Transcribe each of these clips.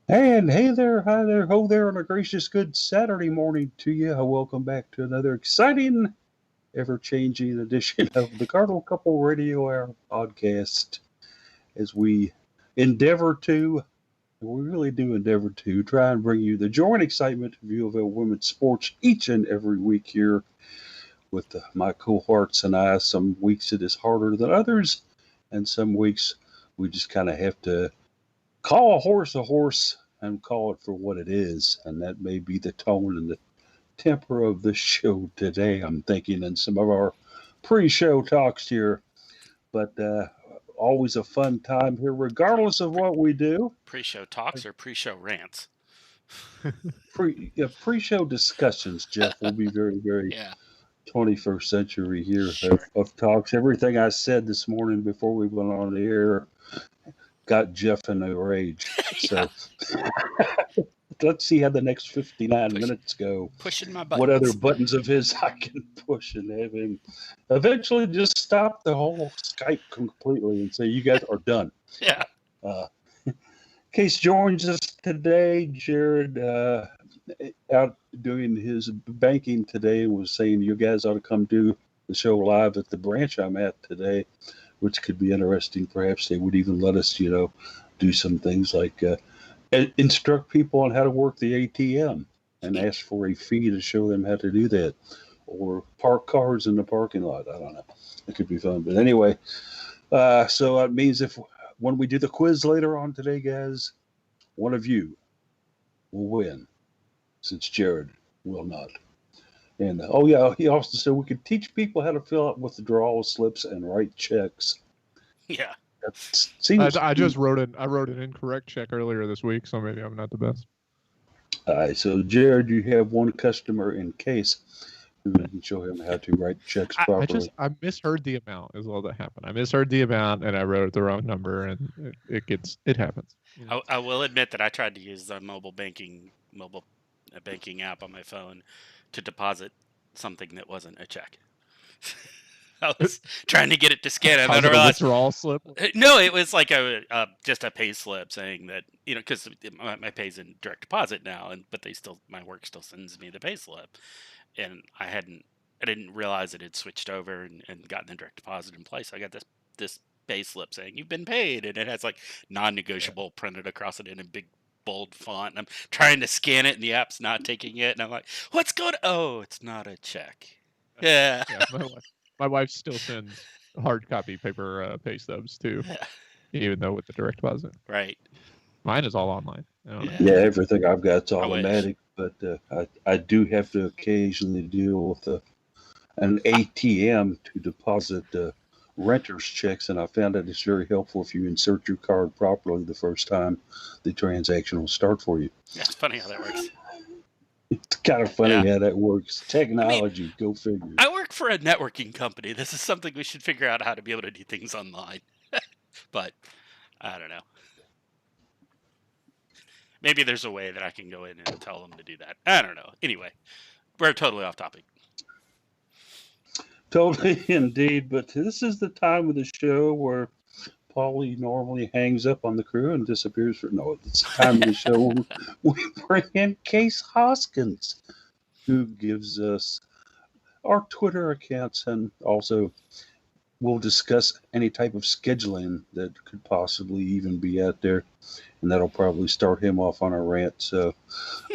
And hey there, hi there, ho there, and a gracious good Saturday morning to you. Welcome back to another exciting, ever changing edition of the Cardinal Couple Radio Hour podcast as we endeavor to, we really do endeavor to try and bring you the joy and excitement of UofL women's sports each and every week here with my cohorts and I. Some weeks it is harder than others, and some weeks we just kind of have to call a horse and call it for what it is. And that may be the tone and the temper of the show today, I'm thinking, in some of our pre show talks here. But always a fun time here, regardless of what we do. Pre-show talks or pre-show rants? Pre-show discussions, Jeff, will be very, very Yeah. 21st century here of talks. Everything I said this morning before we went on the air got Jeff in a rage. Yeah. So let's see how the next 59 minutes go. Pushing my buttons. What other buttons of his I can push and have him eventually just stop the whole Skype completely and say, you guys are done. Yeah. Case joins us today. Jared, out doing his banking today, was saying you guys ought to come do the show live at the branch I'm at today, which could be interesting. Perhaps they would even let us, do some things like instruct people on how to work the ATM and ask for a fee to show them how to do that, or park cars in the parking lot. I don't know. It could be fun. But anyway, so it means when we do the quiz later on today, guys, one of you will win, since Jared will not. And oh yeah, he also said we could teach people how to fill out withdrawal slips and write checks. Yeah. That seems. I just wrote an incorrect check earlier this week, so maybe I'm not the best. All right, so Jared, you have one customer in case who didn't show him how to write checks properly. I misheard the amount is all that happened. I misheard the amount and I wrote the wrong number, and it happens. You know? I will admit that I tried to use the mobile banking app on my phone to deposit something that wasn't a check. I was trying to get it to scan it. And a withdrawal slip? No, it was like just a pay slip saying that, because my pay's in direct deposit now, but my work still sends me the pay slip, and I didn't realize it had switched over and gotten the direct deposit in place. So I got this pay slip saying you've been paid, and it has like non-negotiable printed across it in a big bold font. And I'm trying to scan it, and the app's not taking it, and I'm like, "What's going? Oh, it's not a check." Yeah. My wife still sends hard copy paper pay stubs too, even though with the direct deposit. Right. Mine is all online. Yeah, everything I've got is automatic, but I do have to occasionally deal with an ATM to deposit renter's checks, and I found that it's very helpful if you insert your card properly the first time the transaction will start for you. Yeah, it's funny how that works. It's kind of funny how that works. Technology, go figure. I work for a networking company. This is something we should figure out how to be able to do things online. But I don't know. Maybe there's a way that I can go in and tell them to do that. I don't know. Anyway, we're totally off topic. Totally, indeed. But this is the time of the show where Paulie normally hangs up on the crew and disappears for. No, it's the time of the show when we bring in Case Hoskins, who gives us our Twitter accounts, and also we'll discuss any type of scheduling that could possibly even be out there, and that'll probably start him off on a rant. So,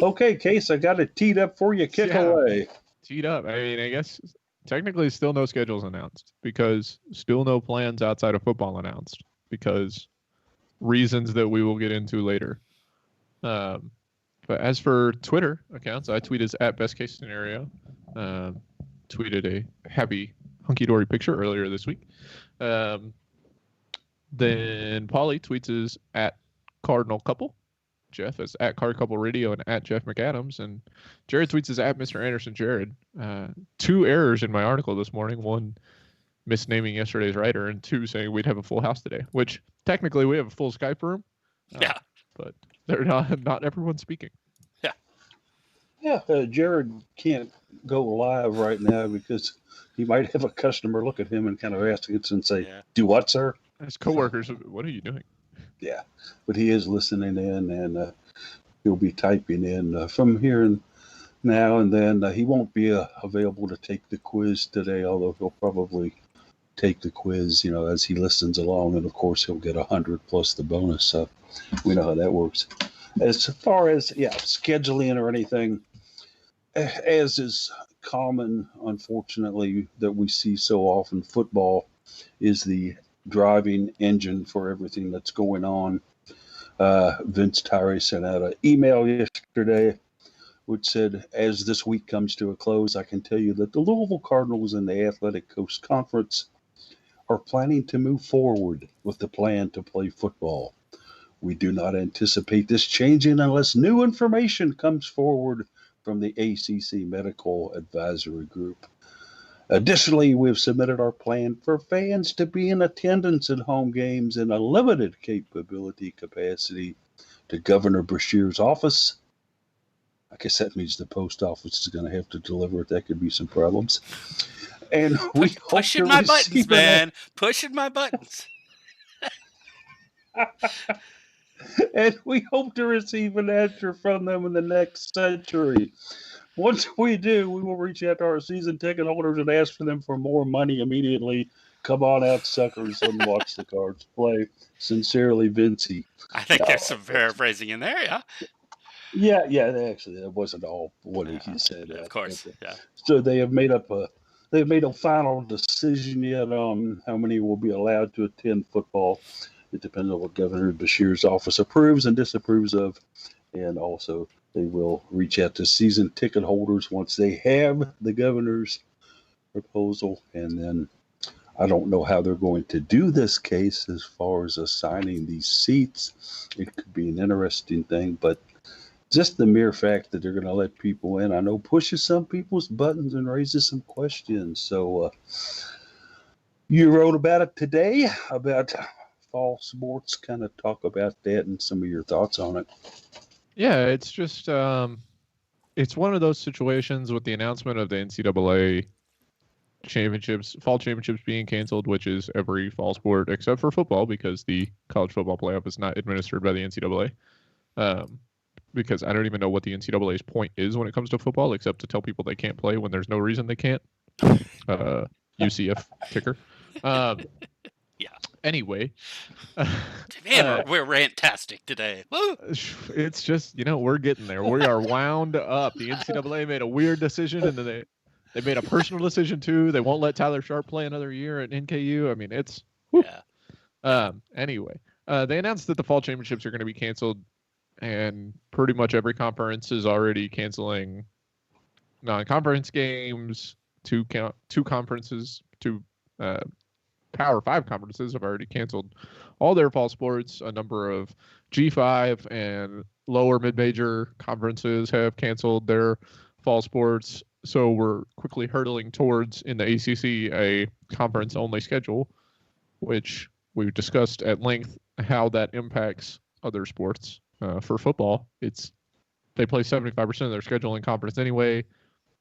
okay, Case, I got it teed up for you. Kick away. Teed up. I mean, I guess technically still no schedules announced, because still no plans outside of football announced, because reasons that we will get into later. But as for Twitter accounts, I tweeted at best case scenario. Tweeted a happy hunky-dory picture earlier this week. Then Paulie tweets is at Cardinal Couple. Jeff is at Card Couple Radio and at Jeff McAdams. And Jared tweets is at Mr. Anderson Jared. 2 errors in my article this morning. 1, misnaming yesterday's writer, and 2, saying we'd have a full house today, which technically we have a full Skype room. But they're not everyone speaking. Yeah, Jared can't go live right now because he might have a customer look at him and kind of ask it and say, "Do what, sir?" His coworkers, what are you doing? Yeah, but he is listening in, and he'll be typing in from here and now and then. He won't be available to take the quiz today, although he'll probably take the quiz, as he listens along, and of course he'll get 100 plus the bonus. So we know how that works. As far as scheduling or anything, as is common, unfortunately, that we see so often, football is the driving engine for everything that's going on. Vince Tyree sent out an email yesterday which said, as this week comes to a close, I can tell you that the Louisville Cardinals and the Athletic Coast Conference are planning to move forward with the plan to play football. We do not anticipate this changing unless new information comes forward from the ACC Medical Advisory Group. Additionally, we've submitted our plan for fans to be in attendance at home games in a limited capability capacity to Governor Beshear's office. I guess that means the post office is going to have to deliver it. That could be some problems. And we pushing my buttons, man. Pushing my buttons. And we hope to receive an answer from them in the next century. Once we do, we will reach out to our season ticket holders and ask for them for more money immediately. Come on out, suckers, and watch the Cards play. Sincerely, Vincey. I think there's some paraphrasing in there, yeah. Yeah. Actually, that wasn't all what he said. Of course, yeah. So they have made a final decision yet on how many will be allowed to attend football. It depends on what Governor Beshear's office approves and disapproves of, and also they will reach out to season ticket holders once they have the governor's proposal, and then I don't know how they're going to do this case as far as assigning these seats. It could be an interesting thing, but just the mere fact that they're going to let people in, I know, pushes some people's buttons and raises some questions. So you wrote about it today, about fall sports. Kind of talk about that and some of your thoughts on it. Yeah, it's just it's one of those situations with the announcement of the NCAA fall championships being canceled, which is every fall sport except for football, because the college football playoff is not administered by the NCAA. Because I don't even know what the NCAA's point is when it comes to football, except to tell people they can't play when there's no reason they can't. UCF kicker. Yeah. Anyway. Man, we're rantastic today. Woo! It's just, we're getting there. We are wound up. The NCAA made a weird decision, and then they made a personal decision too. They won't let Tyler Sharp play another year at NKU. I mean, it's yeah. Anyway, they announced that the fall championships are going to be canceled, and pretty much every conference is already canceling non-conference games. Two conferences, Power 5 conferences have already canceled all their fall sports. A number of G5 and lower mid-major conferences have canceled their fall sports. So we're quickly hurtling towards, in the ACC, a conference-only schedule, which we've discussed at length how that impacts other sports. For football, they play 75% of their schedule in conference anyway.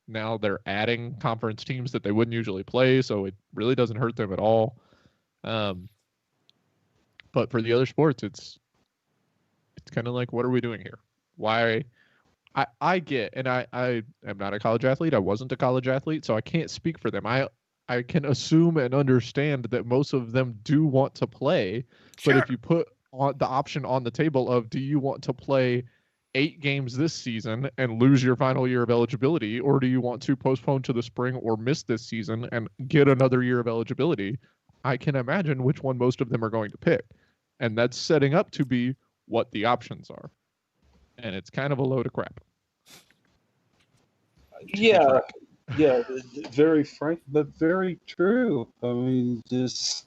Now they're adding conference teams that they wouldn't usually play, so it really doesn't hurt them at all. But for the other sports, it's kind of like, what are we doing here? Why? I get, and I am not a college athlete. I wasn't a college athlete, so I can't speak for them. I can assume and understand that most of them do want to play, Sure. But if you put on the option on the table of, do you want to play 8 games this season and lose your final year of eligibility, or do you want to postpone to the spring or miss this season and get another year of eligibility? I can imagine which one most of them are going to pick. And that's setting up to be what the options are. And it's kind of a load of crap. Yeah, very frank, but very true. I mean, just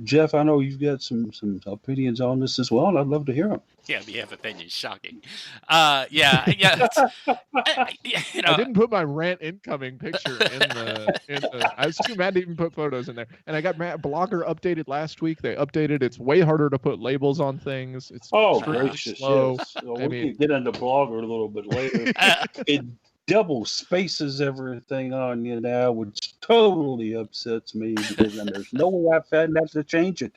Jeff, I know you've got some opinions on this as well, and I'd love to hear them. Yeah, we have opinions. Shocking. Yeah. I didn't put my rant incoming picture in the. I was too mad to even put photos in there. And I got Blogger updated last week. They updated. It's way harder to put labels on things. It's gracious! slow. Yes. Well, we can get into Blogger a little bit later. It double spaces everything on you now, which totally upsets me, because then there's no way I've found out to change it.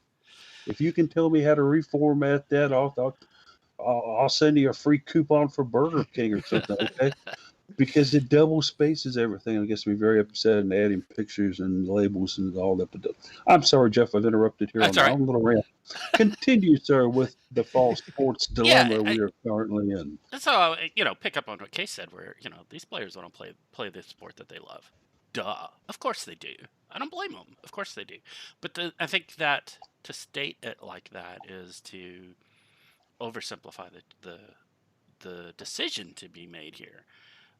If you can tell me how to reformat that, I'll send you a free coupon for Burger King or something, okay? Because it double spaces everything. It gets me very upset and adding pictures and labels and all that. But I'm sorry, Jeff, I've interrupted here on That's my all right. own little rant. Continue, sir, with the fall sports Yeah, dilemma we are currently in. that's how pick up on what Case said, where these players want to play the sport that they love. Duh, of course they do. I don't blame them. Of course they do. But I think that to state it like that is to oversimplify the decision to be made here.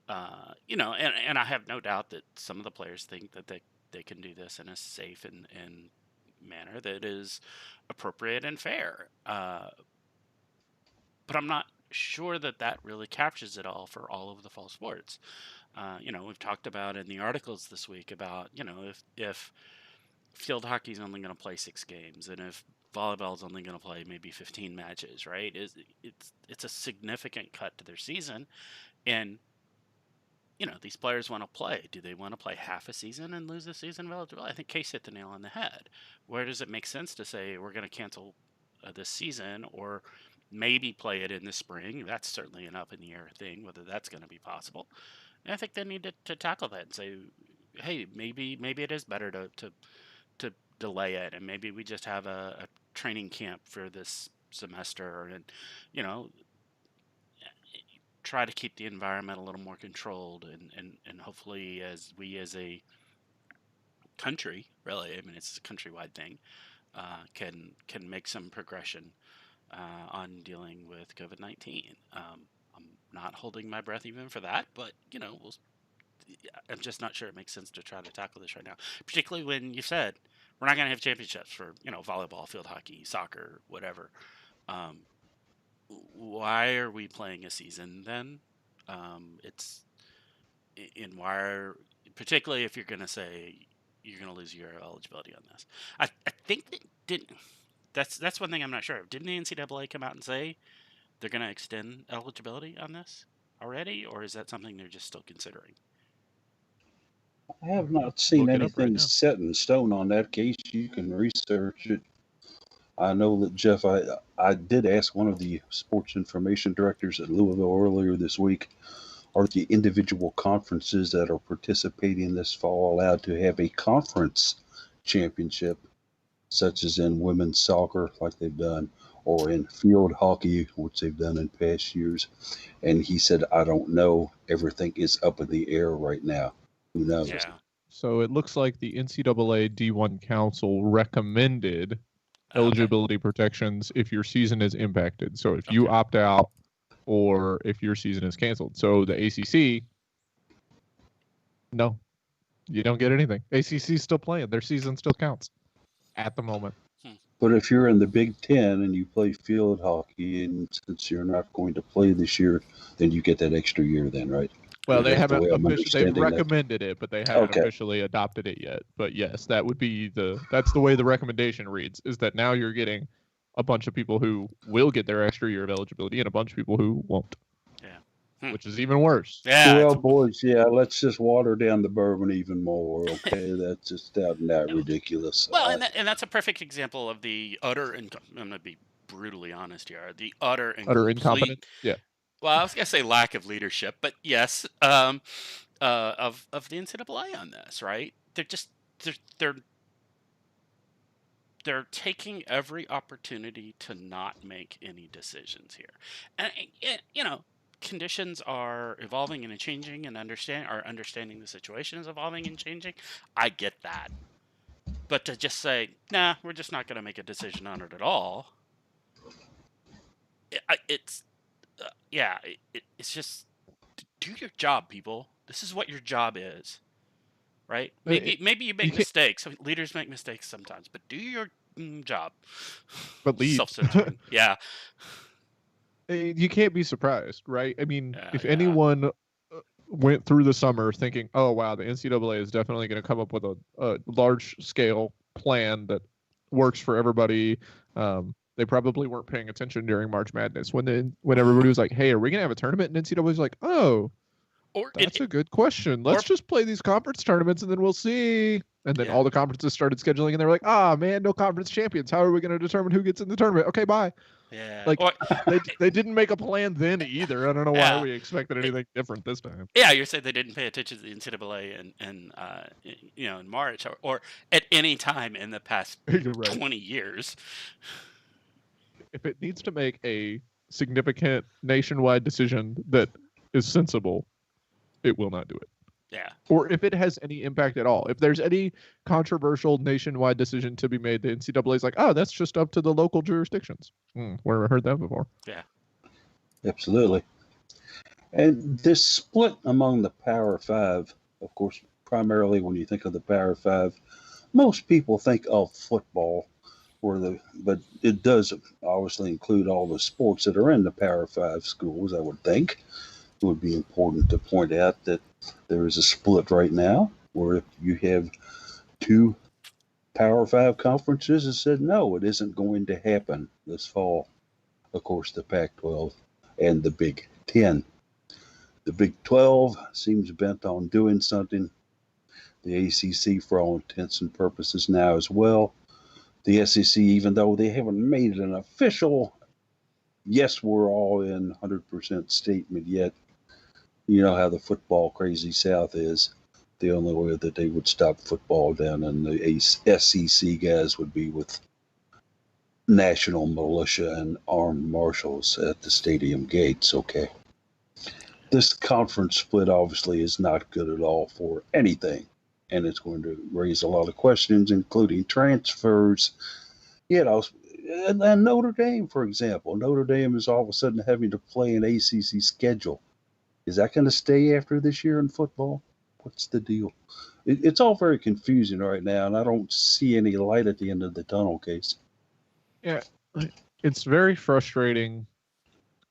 And I have no doubt that some of the players think that they can do this in a safe and manner that is appropriate and fair. But I'm not sure that really captures it all for all of the fall sports. We've talked about in the articles this week about, if field hockey is only going to play 6 games and if volleyball is only going to play maybe 15 matches, right? It's a significant cut to their season. And these players want to play. Do they want to play half a season and lose a season of eligibility? I think Case hit the nail on the head. Where does it make sense to say we're going to cancel this season or maybe play it in the spring? That's certainly an up in the air thing, whether that's going to be possible. And I think they need to tackle that and say, hey, maybe it is better to delay it, and maybe we just have a training camp for this semester, and try to keep the environment a little more controlled, and hopefully as a country, really, I mean it's a countrywide thing, can make some progression on dealing with COVID-19. I'm not holding my breath even for that, but I'm just not sure it makes sense to try to tackle this right now, particularly when you said we're not going to have championships for volleyball, field hockey, soccer, whatever. Why are we playing a season then? Particularly if you're going to say you're going to lose your eligibility on this. I think that's one thing I'm not sure of. Didn't the NCAA come out and say they're going to extend eligibility on this already, or is that something they're just still considering? I have not seen Look it up right anything now. set in stone on that case. You can research it. I know that, Jeff, I did ask one of the sports information directors at Louisville earlier this week, are the individual conferences that are participating this fall allowed to have a conference championship, such as in women's soccer, like they've done, or in field hockey, which they've done in past years? And he said, I don't know. Everything is up in the air right now. Who knows? Yeah. So it looks like the NCAA D1 Council recommended Okay. eligibility protections if your season is impacted. So if you opt out or if your season is canceled. So the ACC, no, you don't get anything. ACC's still playing. Their season still counts at the moment. But if you're in the Big Ten and you play field hockey, and since you're not going to play this year, then you get that extra year then, right? Well, they That's the haven't way I'm officially, they've understanding that. recommended it, but they haven't Okay. officially adopted it yet. But yes, that would be that's the way the recommendation reads, is that now you're getting a bunch of people who will get their extra year of eligibility and a bunch of people who won't. Yeah. Which is even worse. Yeah. Well, boys, let's just water down the bourbon even more, okay? That's just out and out ridiculous. Well, and that's a perfect example of the utter, I'm going to be brutally honest here, the utter incompetence. Yeah. Well, I was going to say lack of leadership, but yes, of the NCAA on this, right? They're taking every opportunity to not make any decisions here. And conditions are evolving and changing, and understanding the situation is evolving and changing. I get that. But to just say, nah, we're just not going to make a decision on it at all, it's just do your job, people. This is what your job is, right? Maybe you make mistakes. Leaders make mistakes sometimes, but do your job. But lead. Self-censoring. Yeah. You can't be surprised, right? I mean, if anyone went through the summer thinking, oh, wow, the NCAA is definitely going to come up with a large-scale plan that works for everybody, they probably weren't paying attention during March Madness when everybody was like, hey, are we going to have a tournament? And NCAA was like, oh, that's a good question. Let's just play these conference tournaments and then we'll see. And then all the conferences started scheduling and they were like, man, no conference champions. How are we going to determine who gets in the tournament? Okay, bye. Yeah. Like Or, they didn't make a plan then either. I don't know why Yeah. we expected anything different this time. yeah, you're saying they didn't pay attention to the NCAA in March or at any time in the past You're right. 20 years. If it needs to make a significant nationwide decision that is sensible, it will not do it. Yeah. Or if it has any impact at all. If there's any controversial nationwide decision to be made, the NCAA is like, oh, that's just up to the local jurisdictions. Where I've heard that before. Yeah. Absolutely. And this split among the Power Five, of course, primarily when you think of the Power Five, most people think of football, but it does obviously include all the sports that are in the Power Five schools. I would think it would be important to point out that there is a split right now where you have two Power Five conferences that said no, it isn't going to happen this fall. Of course, the Pac-12 and the Big Ten. The Big 12 seems bent on doing something. The ACC, for all intents and purposes, now as well. The SEC, even though they haven't made an official, yes, we're all in 100% statement yet. You know how the football crazy South is. The only way that they would stop football down in the SEC guys would be with national militia and armed marshals at the stadium gates, okay? This conference split obviously is not good at all for anything, and it's going to raise a lot of questions, including transfers. You know, and Notre Dame, for example. Notre Dame is all of a sudden having to play an ACC schedule. Is that going to stay after this year in football? What's the deal? It's all very confusing right now, and I don't see any light at the end of the tunnel, Case. Yeah, it's very frustrating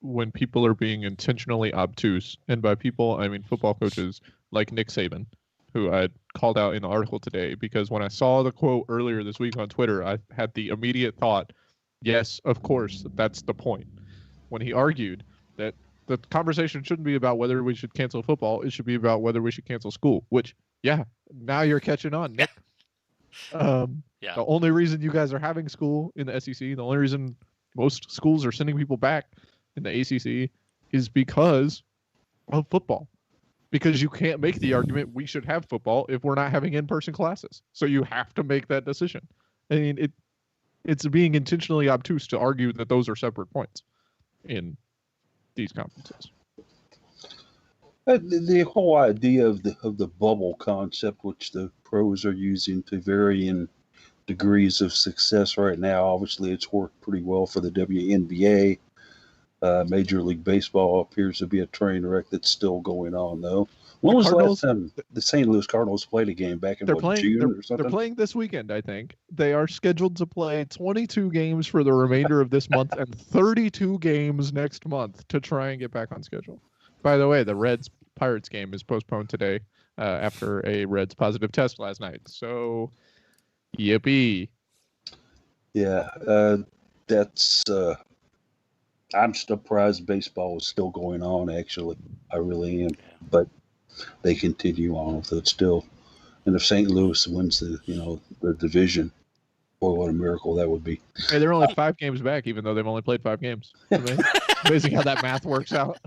when people are being intentionally obtuse. And by people, I mean football coaches like Nick Saban, who I called out in the article today, because when I saw the quote earlier this week on Twitter, I had the immediate thought, yes, of course, that's the point. When he argued that the conversation shouldn't be about whether we should cancel football, it should be about whether we should cancel school, which, yeah, now you're catching on, Nick. Yeah. The only reason you guys are having school in the SEC, the only reason most schools are sending people back in the ACC is because of football. Because you can't make the argument we should have football if we're not having in-person classes. So you have to make that decision. I mean, it's being intentionally obtuse to argue that those are separate points in these conferences. The whole idea of the bubble concept, which the pros are using to varying degrees of success right now, obviously it's worked pretty well for the WNBA. Major League Baseball appears to be a train wreck that's still going on, though. When was the last time the St. Louis Cardinals played a game back in June or something? They're playing this weekend, I think. They are scheduled to play 22 games for the remainder of this month and 32 games next month to try and get back on schedule. By the way, the Reds-Pirates game is postponed today after a Reds positive test last night. So, yippee. Yeah, that's... I'm surprised baseball is still going on, actually. I really am. But they continue on with it still. And if St. Louis wins the division, boy, what a miracle that would be. Hey, they're only 5 games back, even though they've only played 5 games. Amazing how that math works out.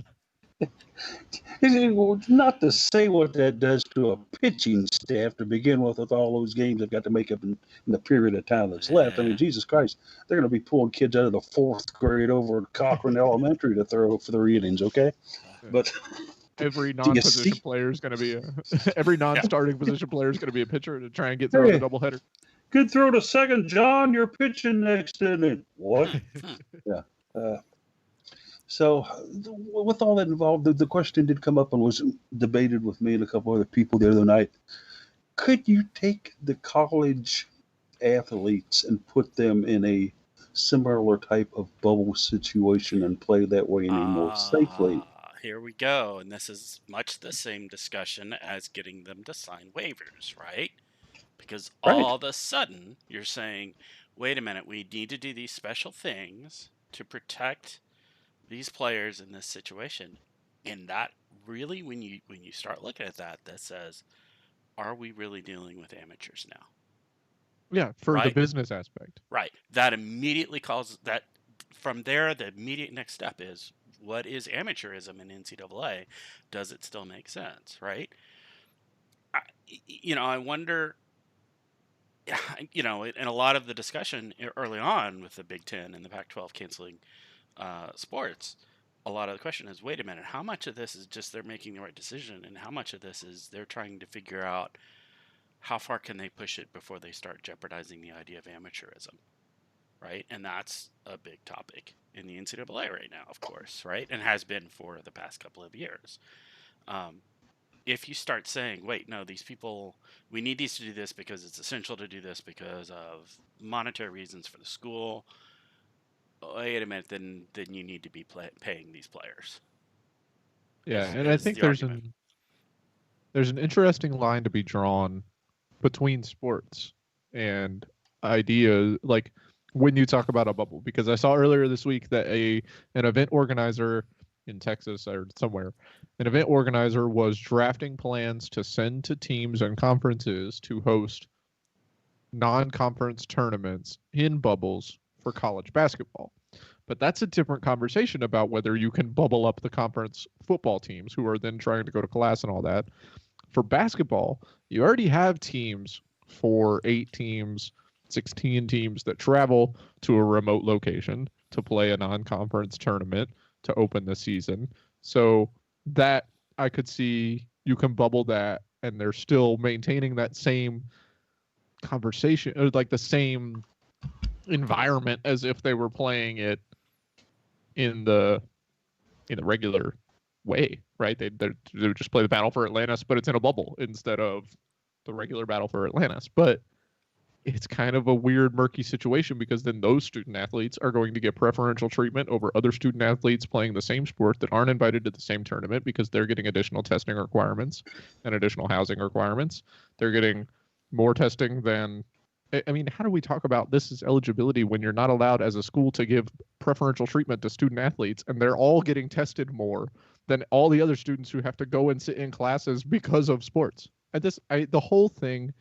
Not to say what that does to a pitching staff to begin with all those games they've got to make up in the period of time that's left. I mean, Jesus Christ, they're going to be pulling kids out of the 4th grade over at Cochran Elementary to throw for 3 innings, okay? But every non-position player is going to be every non-starting position player is going to be a pitcher to try and get through a doubleheader. Good throw to second, John. You're pitching next inning. What? Yeah. So, with all that involved, the question did come up and was debated with me and a couple other people the other night. Could you take the college athletes and put them in a similar type of bubble situation and play that way any more safely? Here we go. And this is much the same discussion as getting them to sign waivers, right? Because all of a sudden you're saying, wait a minute, we need to do these special things to protect these players in this situation. And that really, when you start looking at that says, are we really dealing with amateurs now? Yeah, for the business aspect. Right. That immediately from there, the immediate next step is, what is amateurism in NCAA? Does it still make sense, right? I wonder, in a lot of the discussion early on with the Big Ten and the Pac-12 canceling sports, a lot of the question is, wait a minute, how much of this is just they're making the right decision, and how much of this is they're trying to figure out how far can they push it before they start jeopardizing the idea of amateurism, right? And that's a big topic in the NCAA right now, of course, right? And has been for the past couple of years. If you start saying, wait, no, these people, we need these to do this because it's essential to do this because of monetary reasons for the school, wait a minute, then you need to be paying these players. Yeah, and I think there's an interesting line to be drawn between sports and ideas, like when you talk about a bubble, because I saw earlier this week that an event organizer in Texas or somewhere, an event organizer was drafting plans to send to teams and conferences to host non-conference tournaments in bubbles for college basketball. But that's a different conversation about whether you can bubble up the conference football teams who are then trying to go to class and all that. For basketball, you already have teams, 4, 8 teams, 16 teams that travel to a remote location to play a non-conference tournament to open the season. So that I could see you can bubble that, and they're still maintaining that same conversation, or like the same environment as if they were playing it in the regular way, right? They would just play the Battle for Atlantis, but it's in a bubble instead of the regular Battle for Atlantis. But it's kind of a weird, murky situation, because then those student athletes are going to get preferential treatment over other student athletes playing the same sport that aren't invited to the same tournament because they're getting additional testing requirements and additional housing requirements. They're getting more testing than... I mean, how do we talk about this as eligibility when you're not allowed as a school to give preferential treatment to student athletes, and they're all getting tested more than all the other students who have to go and sit in classes because of sports? The whole thing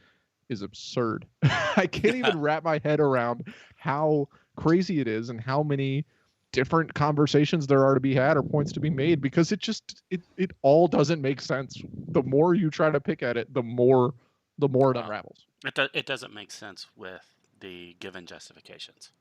is absurd. I can't even wrap my head around how crazy it is and how many different conversations there are to be had or points to be made, because it all doesn't make sense. The more you try to pick at it, the more it unravels. It doesn't make sense with the given justifications.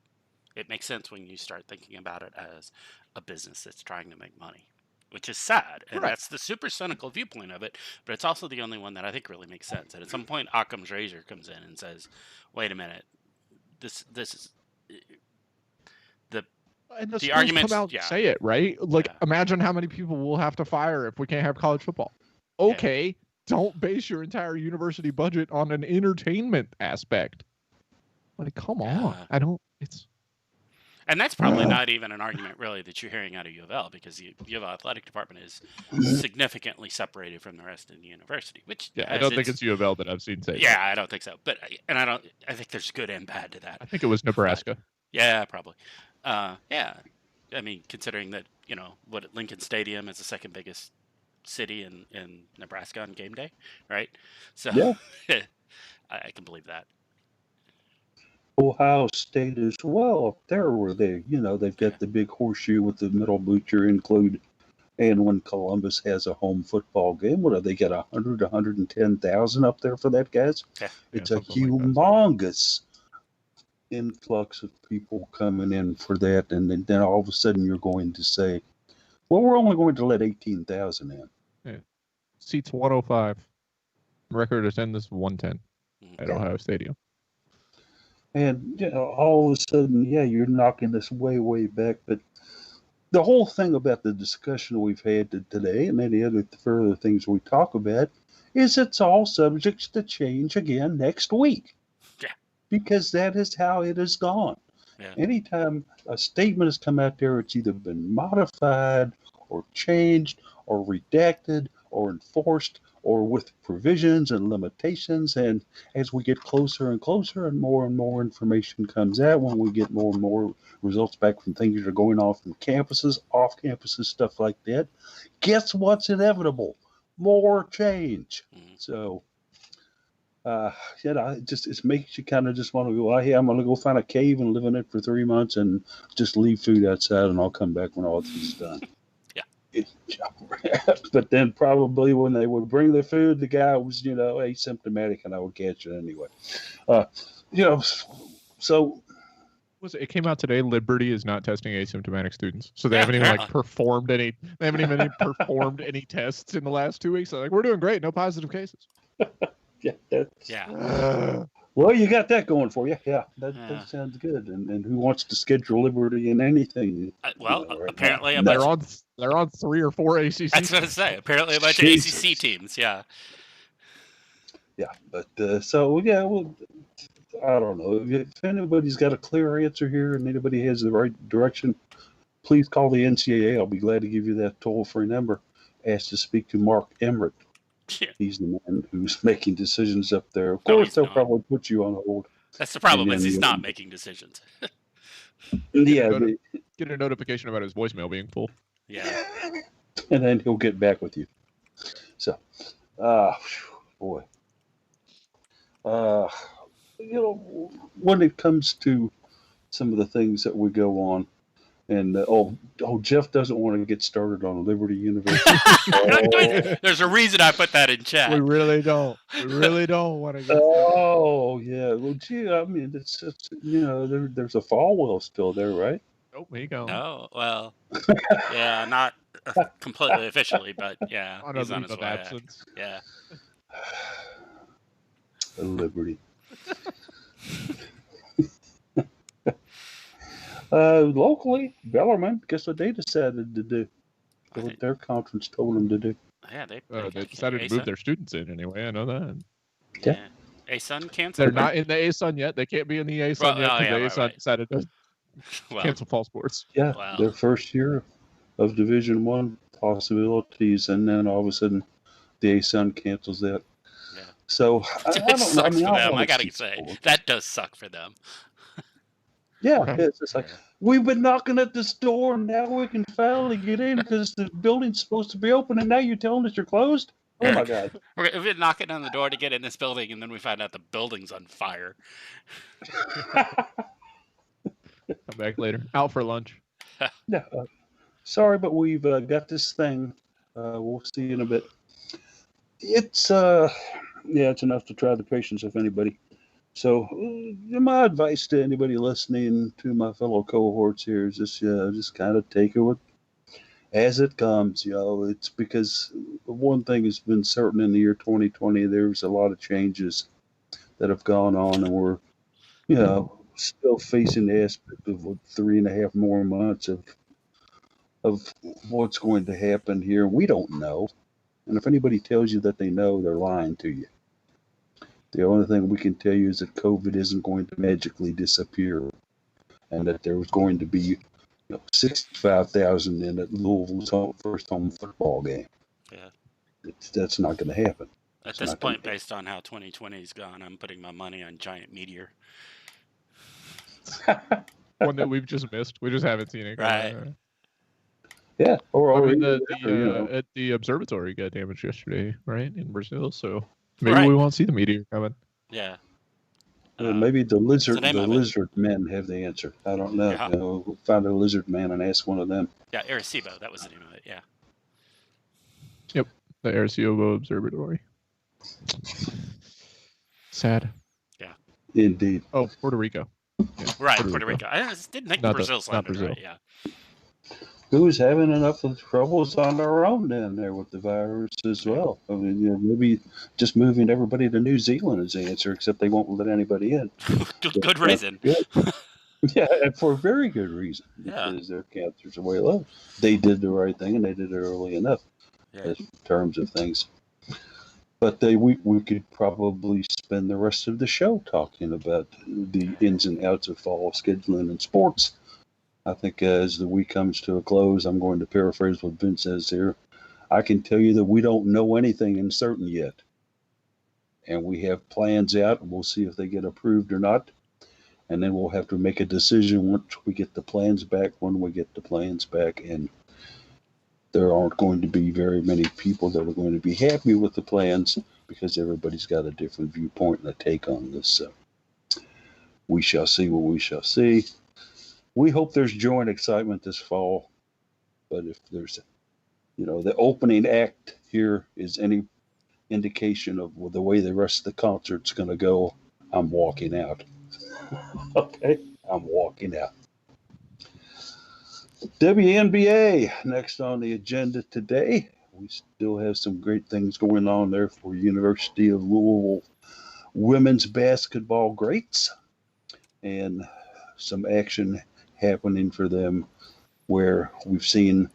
It makes sense when you start thinking about it as a business that's trying to make money, which is sad. And that's the super cynical viewpoint of it, but it's also the only one that I think really makes sense. And at some point, Occam's razor comes in and says, wait a minute, this is... And the schools arguments come out and say it, right? Like, imagine how many people we'll have to fire if we can't have college football. Okay, don't base your entire university budget on an entertainment aspect. Like, come on. And that's probably not even an argument, really, that you're hearing out of UofL, because the UofL athletic department is significantly separated from the rest of the university. Which I don't think it's UofL that I've seen say. Yeah, I don't think so. But I think there's good and bad to that. I think it was Nebraska. Yeah, probably. Yeah, I mean, considering that Lincoln Stadium is the second biggest city in Nebraska on game day, right? So yeah. I can believe that. Ohio State as well up there, where they've got the big horseshoe with the middle bleacher included. And when Columbus has a home football game, what have they got, 100, 110,000 up there for that, guys? Yeah. It's a humongous influx of people coming in for that. And then all of a sudden you're going to say, well, we're only going to let 18,000 in. Yeah. Seats 105. Record attendance 110 at Ohio Stadium. And all of a sudden, you're knocking this way, way back. But the whole thing about the discussion we've had today, and any other further things we talk about, is it's all subject to change again next week. Yeah. Because that is how it has gone. Yeah. Anytime a statement has come out there, it's either been modified or changed or redacted or enforced or with provisions and limitations. And as we get closer and closer and more information comes out, when we get more and more results back from things that are going on from campuses, off campuses, stuff like that, guess what's inevitable? More change. So uh, it makes you kind of just want to go, hey, I'm going to go find a cave and live in it for 3 months and just leave food outside, and I'll come back when all this is done. Yeah. But then probably when they would bring the food, the guy was, asymptomatic, and I would catch it anyway. So It came out today. Liberty is not testing asymptomatic students, so they Yeah, haven't even apparently. performed any. They haven't even performed any tests in the last 2 weeks. They're like, we're doing great, no positive cases. yeah, Yeah. well, you got that going for you. Yeah, that Yeah. sounds good. And who wants to schedule Liberty in anything? Well, right apparently now? a bunch. They're on 3 or 4 ACC. I was going to say, apparently a bunch Jesus. of ACC teams. Yeah. Yeah, but well, I don't know. If anybody's got a clear answer here and anybody has the right direction, please call the NCAA. I'll be glad to give you that toll-free number. Ask to speak to Mark Emmert. Yeah. He's the man who's making decisions up there. Of No, course, he's they'll not. probably put you on hold. That's the problem, And is then he's you- not making decisions. Yeah, Get a notification about his voicemail being full. Yeah. and then he'll get back with you. So, boy. When it comes to some of the things that we go on, and Jeff doesn't want to get started on Liberty University. There's a reason I put that in chat. We really don't. We really don't want to get. Oh yeah, well, gee, I mean, it's just, there's a Falwell still there, right? Nope, he gone. No, well, yeah, not completely officially, but yeah, On a he's on leave his of way. absence. Yeah. Liberty. Locally, Bellarmine, guess what they decided to do? What their conference told them to do. Yeah, they decided to move their students in anyway. I know that. Yeah. ASUN canceled. They're not in the ASUN yet. They can't be in the ASUN yet because the ASUN decided to cancel fall sports. Yeah, Wow. their first year of Division I possibilities, and then all of a sudden, the ASUN cancels that. Yeah. So I It don't know. sucks for them. I gotta keep say, going. that does suck for them. Yeah, Right. it's just like, we've been knocking at this door, and now we can finally get in because the building's supposed to be open, and now you're telling us you're closed? Oh, my God. We've been knocking on the door to get in this building, and then we find out the building's on fire. Come back later. Out for lunch. Yeah, sorry, but we've got this thing. We'll see you in a bit. It's enough to try the patience of anybody. So my advice to anybody listening, to my fellow cohorts here, is just kind of take it as it comes. It's because one thing has been certain in the year 2020, there's a lot of changes that have gone on, and we're still facing the aspect of 3.5 more months of what's going to happen here. We don't know, and if anybody tells you that they know, they're lying to you. The only thing we can tell you is that COVID isn't going to magically disappear, and that there was going to be 65,000 in at Louisville's first home football game. Yeah. That's not going to happen. At this point, based on how 2020's gone, I'm putting my money on Giant Meteor. One that we've just missed. We just haven't seen it. Right. Yeah. At the observatory got damaged yesterday, right, in Brazil. So maybe we won't see the meteor coming. Yeah. Maybe the lizard lizard men have the answer. I don't know. Yeah. We'll find a lizard man and ask one of them. Yeah, Arecibo. That was the name of it. Yeah. Yep. The Arecibo Observatory. Sad. Yeah. Indeed. Oh, Puerto Rico. Yeah. Right, Puerto Rico. I just didn't think Brazil's not landed Brazil. right. Yeah. Who's having enough of troubles on their own down there with the virus as well? I mean, maybe just moving everybody to New Zealand is the answer, except they won't let anybody in. Good reason. Good. Yeah, and for a very good reason, because their cancers are way low. They did the right thing, and they did it early enough in terms of things. But we could probably spend the rest of the show talking about the ins and outs of fall scheduling and sports. I think as the week comes to a close, I'm going to paraphrase what Vince says here. I can tell you that we don't know anything in certain yet. And we have plans out, and we'll see if they get approved or not. And then we'll have to make a decision once we get the plans back, when we get the plans back. And there aren't going to be very many people that are going to be happy with the plans, because everybody's got a different viewpoint and a take on this. So we shall see what we shall see. We hope there's joy and excitement this fall, but if there's, the opening act here is any indication of the way the rest of the concert's going to go, I'm walking out. Okay, I'm walking out. WNBA next on the agenda today. We still have some great things going on there for University of Louisville women's basketball greats, and some action happening for them where we've seen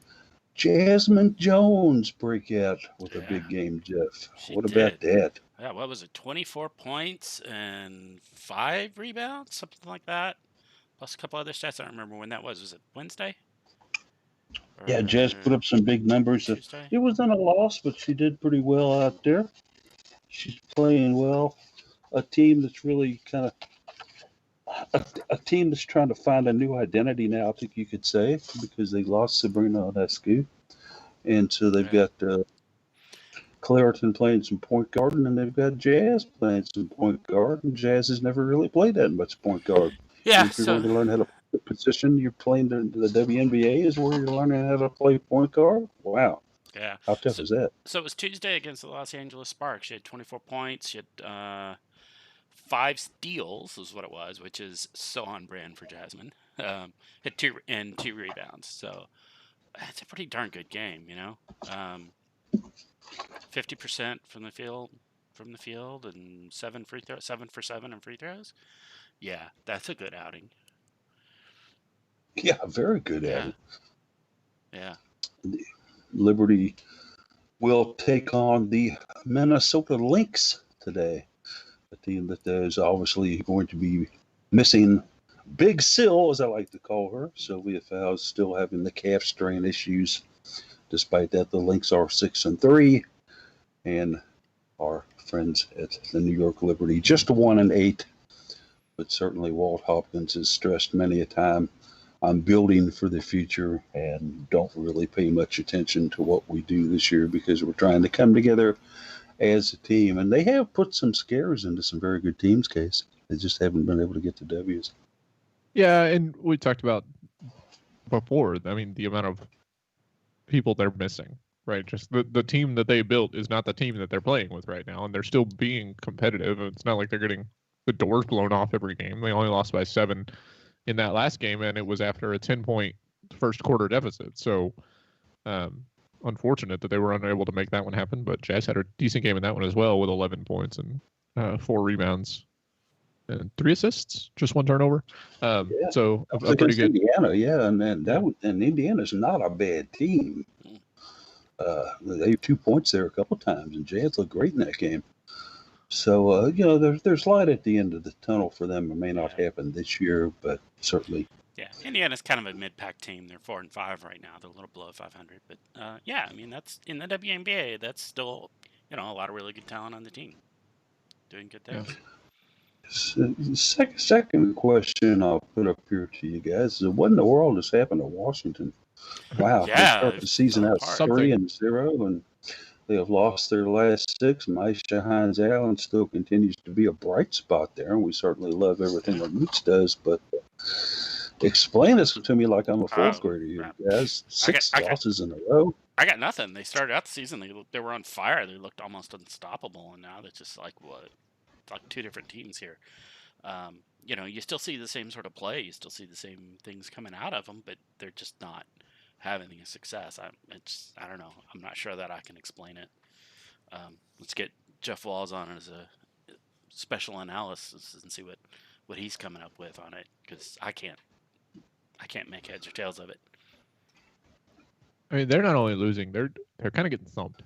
Jasmine Jones break out with a big game, Jeff. What about that? Yeah, what was it? 24 points and 5 rebounds, something like that. Plus a couple other stats. I don't remember when that was. Was it Wednesday? Yeah, Jazz put up some big numbers. Tuesday? It wasn't a loss, but she did pretty well out there. She's playing well. A team that's really kind of a team that's trying to find a new identity now, I think you could say, because they lost Sabrina Onescu. And so they've got Clareton playing some point guard, and then they've got Jazz playing some point guard, and Jazz has never really played that much point guard. Yeah, and if you're going to learn how to play position, you're playing the WNBA is where you're learning how to play point guard. Wow. Yeah. How tough is that? So it was Tuesday against the Los Angeles Sparks. She had 24 points. She had 5 steals, is what it was, which is so on brand for Jasmine. Had 2 rebounds. So it's a pretty darn good game, 50% from the field, and 7 for 7 in free throws. Yeah, that's a good outing. Yeah, very good outing. Yeah. Liberty will take on the Minnesota Lynx today. A team that is obviously going to be missing Big Sil, as I like to call her. Sylvia Fowles still having the calf strain issues. Despite that, the Lynx are 6-3, and our friends at the New York Liberty just 1-8. But certainly Walt Hopkins has stressed many a time, I'm building for the future and don't really pay much attention to what we do this year because we're trying to come together as a team. And they have put some scares into some very good teams, Case. They just haven't been able to get the W's. Yeah, and we talked about before, the amount of people they're missing, right? Just the team that they built is not the team that they're playing with right now, and they're still being competitive. It's not like they're getting the doors blown off every game. They only lost by 7 in that last game, and it was after a 10-point first quarter deficit. So unfortunate that they were unable to make that one happen, but Jazz had a decent game in that one as well with 11 points and 4 rebounds and 3 assists, just 1 turnover. So a pretty good Indiana, and Indiana's not a bad team. They have 2 points there a couple times, and Jazz looked great in that game. So, there's light at the end of the tunnel for them. It may not happen this year, but certainly. Yeah, Indiana's kind of a mid-pack team. They're 4-5 right now. They're a little below 500. But, that's in the WNBA. That's still, a lot of really good talent on the team. Doing good things. Yeah. Second question I'll put up here to you guys is what in the world has happened to Washington? Wow. Yeah, they start the season out 3-0, and they have lost their last 6. Maisha Hines-Allen still continues to be a bright spot there, and we certainly love everything that Moots does. But explain this to me like I'm a 4th grader here, guys. 6 losses in a row. I got nothing. They started out the season, they were on fire. They looked almost unstoppable, and now they're just like, what? It's like 2 different teams here. You still see the same sort of play. You still see the same things coming out of them, but they're just not having a success. I don't know. I'm not sure that I can explain it. Let's get Jeff Walls on as a special analysis and see what he's coming up with on it, because I can't make heads or tails of it. They're not only losing; they're kind of getting thumped.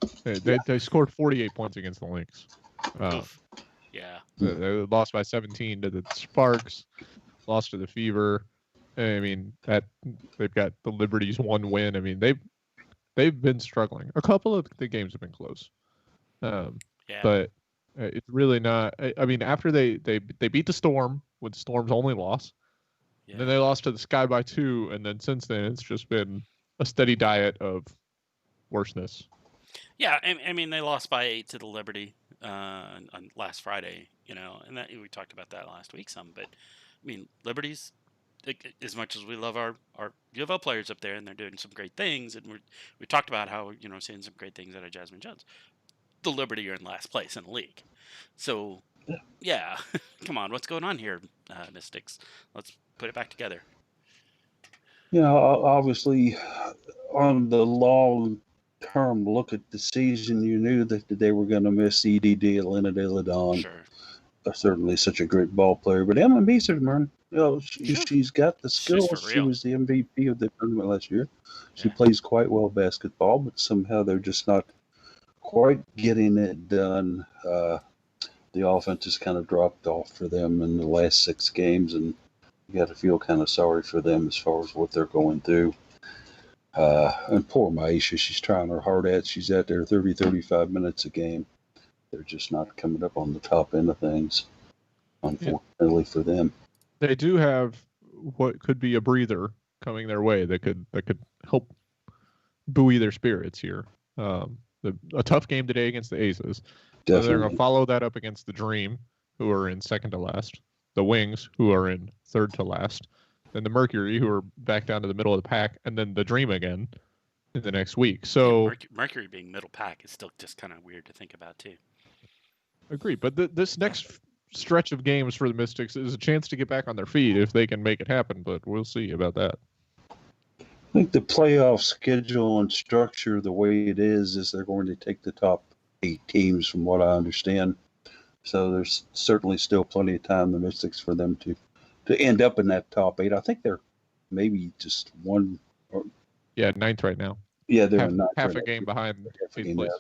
They scored 48 points against the Lynx. Yeah, they lost by 17 to the Sparks, lost to the Fever. That they've got the Liberty's 1 win. They've been struggling. A couple of the games have been close, but it's really not. After they beat the Storm with Storm's only loss, and then they lost to the Sky by 2, and then since then it's just been a steady diet of worseness. Yeah, they lost by 8 to the Liberty. on last Friday, and that we talked about that last week some. But I mean, Liberty's, as much as we love our UofL players up there, and they're doing some great things, and we talked about how seeing some great things out of Jasmine Jones. The Liberty are in last place in the league, so yeah, come on, what's going on here, Mystics? Let's put it back together. Obviously, on the long-term look at the season, you knew that they were going to miss EDD, Elena De La Don. Sure. Certainly such a great ball player. But Emma Meeserman, Sure. she's got the skills. for She real. was the MVP of the tournament last year. She Yeah. plays quite well basketball, but somehow they're just not quite getting it done. The offense has kind of dropped off for them in the last 6 games, and you got to feel kind of sorry for them as far as what they're going through. And poor Maisha, she's trying her hard at. She's out there 30, 35 minutes a game. They're just not coming up on the top end of things, unfortunately for them. They do have what could be a breather coming their way that could help buoy their spirits here. A tough game today against the Aces. Definitely. They're going to follow that up against the Dream, who are in second to last, the Wings, who are in third to last, then the Mercury, who are back down to the middle of the pack, and then the Dream again in the next week. So Mercury being middle pack is still just kind of weird to think about too. Agree, but this next stretch of games for the Mystics is a chance to get back on their feet if they can make it happen, but we'll see about that. I think the playoff schedule and structure, the way it is they're going to take the top 8 teams from what I understand. So there's certainly still plenty of time, the Mystics, for them to end up in that top 8. I think they're maybe just one. Ninth right now. Yeah, they're in ninth. Half a game behind 8th place.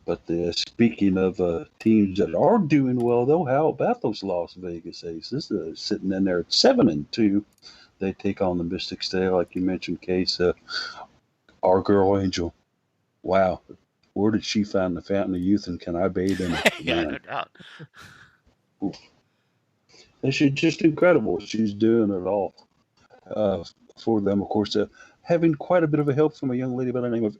But speaking of teams that are doing well, though, how about those Las Vegas Aces? Sitting in there at 7-2. They take on the Mystics today, like you mentioned, Case. Our girl Angel. Wow. Where did she find the fountain of youth, and can I bathe in it? Yeah, no doubt. She's just incredible. She's doing it all for them. Of course, having quite a bit of a help from a young lady by the name of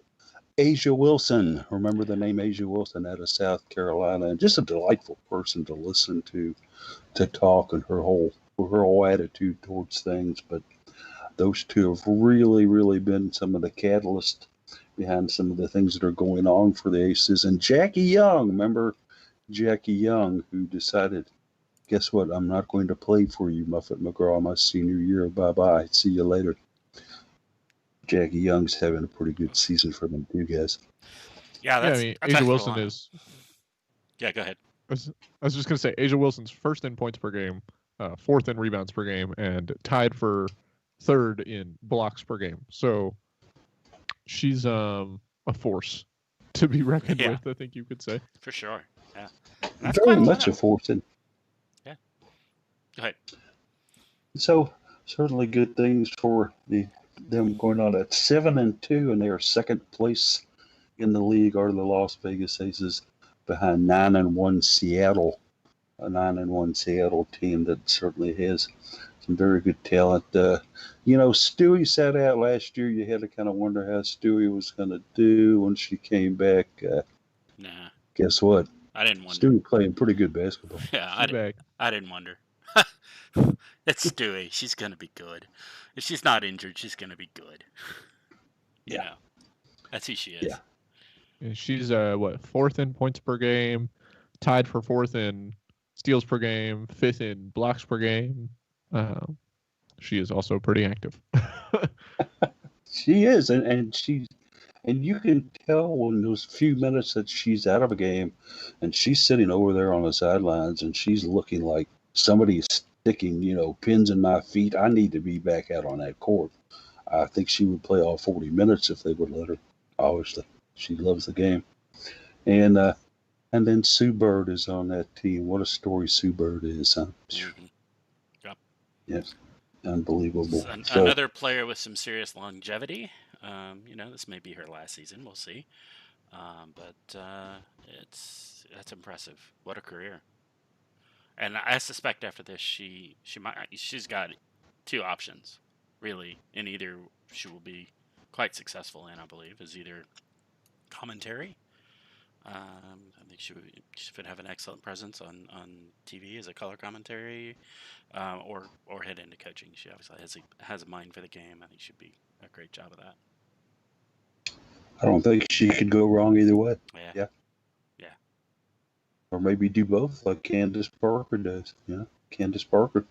Asia Wilson. Remember the name Asia Wilson out of South Carolina, and just a delightful person to listen to talk, and her whole attitude towards things. But those two have really, really been some of the catalyst behind some of the things that are going on for the Aces. And Jackie Young, remember Jackie Young, who decided, guess what? I'm not going to play for you, Muffet McGraw, my senior year. Bye-bye. See you later. Jackie Young's having a pretty good season for them too, guys. Yeah, that's, I mean, that's Asia Wilson is. Yeah, go ahead. I was just going to say, Asia Wilson's first in points per game, fourth in rebounds per game, and tied for third in blocks per game. So she's a force to be reckoned with, I think you could say. For sure. Yeah. That's very much a force. Yeah. Go ahead. So certainly good things for them going on at 7-2, and they are second place in the league, are the Las Vegas Aces, behind 9-1 Seattle, a 9-1 Seattle team that certainly has some very good talent. Stewie sat out last year. You had to kind of wonder how Stewie was going to do when she came back. Nah. Guess what? I didn't wonder. Stewie playing pretty good basketball. Yeah, I didn't wonder. It's Stewie. She's going to be good. If she's not injured, she's going to be good. Yeah. That's who she is. Yeah. And she's fourth in points per game, tied for fourth in steals per game, fifth in blocks per game. She is also pretty active. She is, and you can tell in those few minutes that she's out of a game, and she's sitting over there on the sidelines, and she's looking like somebody's sticking, pins in my feet. I need to be back out on that court. I think she would play all 40 minutes if they would let her. Obviously, she loves the game, and then Sue Bird is on that team. What a story Sue Bird is, huh? Mm-hmm. Yep. Yes, unbelievable. Another player with some serious longevity. This may be her last season. We'll see. But that's impressive. What a career. And I suspect after this, she's got 2 options, really, and either she will be quite successful in, I believe, is either commentary, I think she would have an excellent presence on TV as a color commentary, or head into coaching. She obviously has a mind for the game. I think she'd be a great job of that. I don't think she could go wrong either way. Yeah. Or maybe do both, like Candace Parker does. Candace Parker.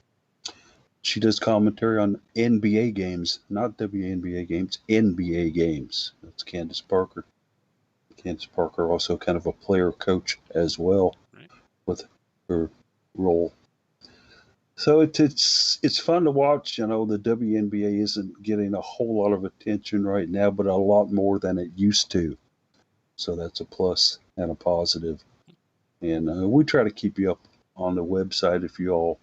She does commentary on NBA games, not WNBA games, NBA games. That's Candace Parker. Candace Parker also kind of a player coach as well, Right. with her role. So it's fun to watch. The WNBA isn't getting a whole lot of attention right now, but a lot more than it used to. So that's a plus and a positive. And we try to keep you up on the website if you all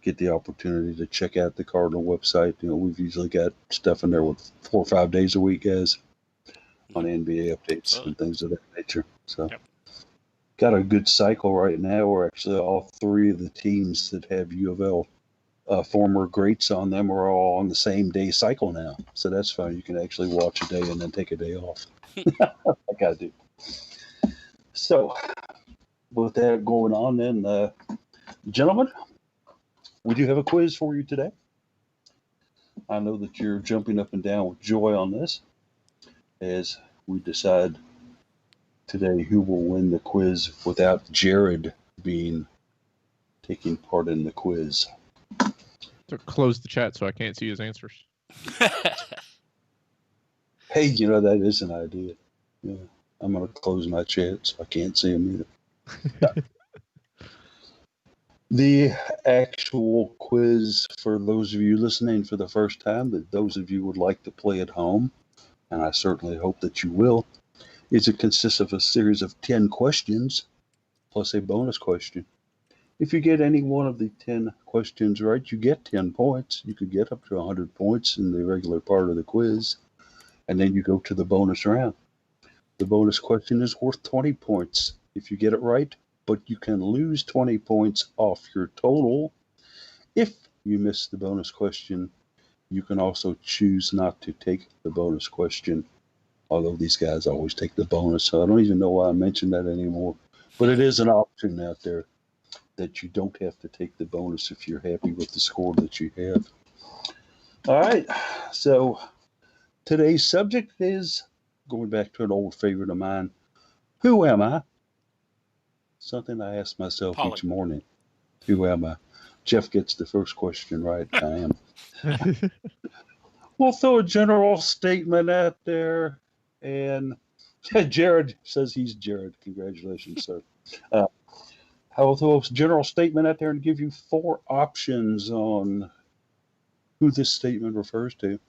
get the opportunity to check out the Cardinal website. We've usually got stuff in there with 4 or 5 days a week, guys, on NBA updates and things of that nature. So, got a good cycle right now where actually all 3 of the teams that have UofL former greats on them are all on the same day cycle now. So that's fun. You can actually watch a day and then take a day off. Like I do. So, with that going on, then, gentlemen, we do have a quiz for you today. I know that you're jumping up and down with joy on this as we decide today who will win the quiz without Jared taking part in the quiz. To close the chat so I can't see his answers. Hey, that is an idea. Yeah, I'm going to close my chat so I can't see him either. The actual quiz, for those of you listening for the first time, that those of you would like to play at home, and I certainly hope that you will, is it consists of a series of 10 questions plus a bonus question. If you get any one of the 10 questions right, you get 10 points. You could get up to 100 points in the regular part of the quiz, and then you go to the bonus round. The bonus question is worth 20 points if you get it right, but you can lose 20 points off your total. If you miss the bonus question, you can also choose not to take the bonus question, although these guys always take the bonus, so I don't even know why I mentioned that anymore. But it is an option out there that you don't have to take the bonus if you're happy with the score that you have. All right, so today's subject is going back to an old favorite of mine. Who am I? Something I ask myself each morning. Who am I? Jeff gets the first question right. I am. We'll throw a general statement out there. And Jared says he's Jared. Congratulations, sir. I will throw a general statement out there and give you 4 options on who this statement refers to.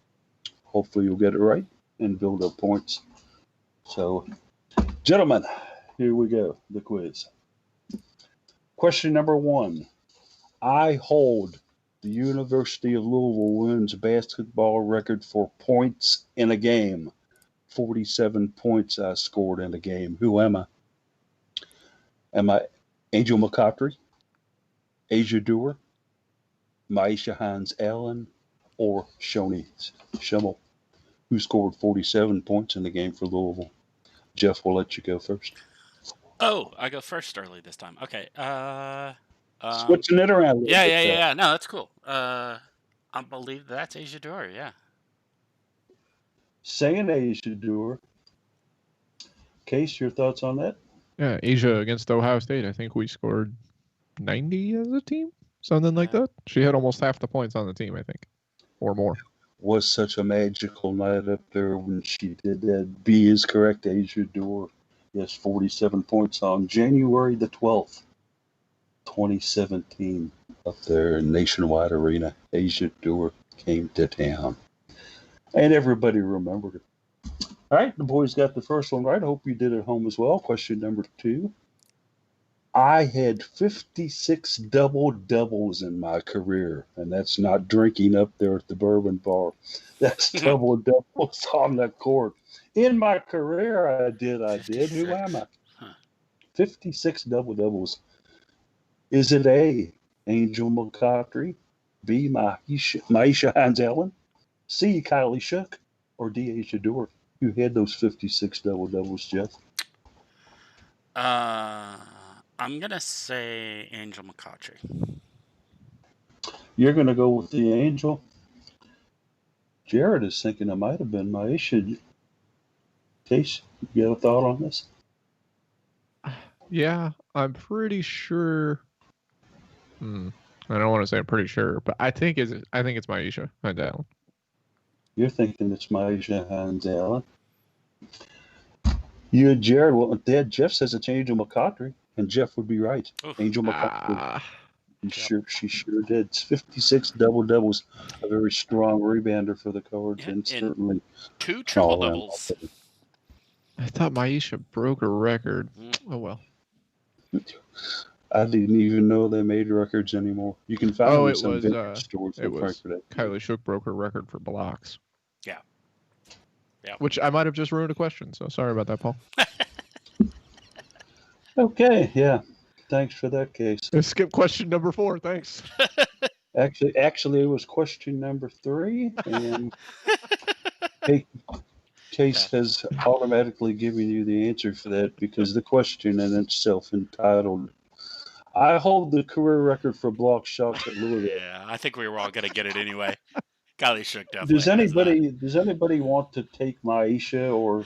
Hopefully you'll get it right and build up points. So, gentlemen, here we go, the quiz. Question number 1. I hold the University of Louisville women's basketball record for points in a game. 47 points I scored in a game. Who am I? Am I Angel McCoughtry, Asia Dewar, Maisha Hines-Allen, or Shoni Schimmel, who scored 47 points in the game for Louisville? Jeff, we'll let you go first. Oh, I go first early this time. Okay. Switching it around. Yeah. No, that's cool. I believe that's Asia Dewar. Yeah. Saying Asia Dewar. Case, your thoughts on that? Yeah, Asia against Ohio State. I think we scored 90 as a team, something like that. She had almost half the points on the team, I think, or more. Was such a magical night up there when she did that. B is correct, Asia Dewar. Yes, 47 points on January the 12th, 2017, up there in Nationwide Arena. Asia Dewar came to town. And everybody remembered it. All right, the boys got the first one right. I hope you did at home as well. Question number 2. I had 56 double-doubles in my career, and that's not drinking up there at the bourbon bar. That's double-doubles on the court. In my career, I did. Who am I? 56 double-doubles. Is it A, Angel McCoughtry, B, Maisha Hines-Allen, C, Kylie Shook, or D, Asia Dewar? Who had those 56 double-doubles, Jeff? I'm gonna say Angel McCautry. You're going to go with the Angel. Jared is thinking it might have been Maisha. Case, you got a thought on this? Yeah, I'm pretty sure. I don't want to say I'm pretty sure, but I think it's Maisha Hines Allen. You're thinking it's Maisha Hines Allen. You and Jared, well, Dad, Jeff says it's Angel McCautry, and Jeff would be right. Oof. Angel McCautry. Ah, She sure did. It's 56 double doubles. A very strong rebounder for the Cards, Yeah, and certainly 2 triple all around doubles. I thought Maisha broke a record. Oh well. I didn't even know they made records anymore. You can find them in some vintage stores. It was Kylie Shook broke her record for blocks. Yeah. Yeah. Which I might have just ruined a question, so sorry about that, Paul. Okay, yeah. Thanks for that, Case. Skip question number 4. Thanks. Actually, it was question number 3, and Case has automatically given you the answer for that because the question in itself entitled, "I hold the career record for block shots at Louisville." Yeah, I think we were all gonna get it anyway. Kylie Shook definitely. Does anybody want to take Maisha or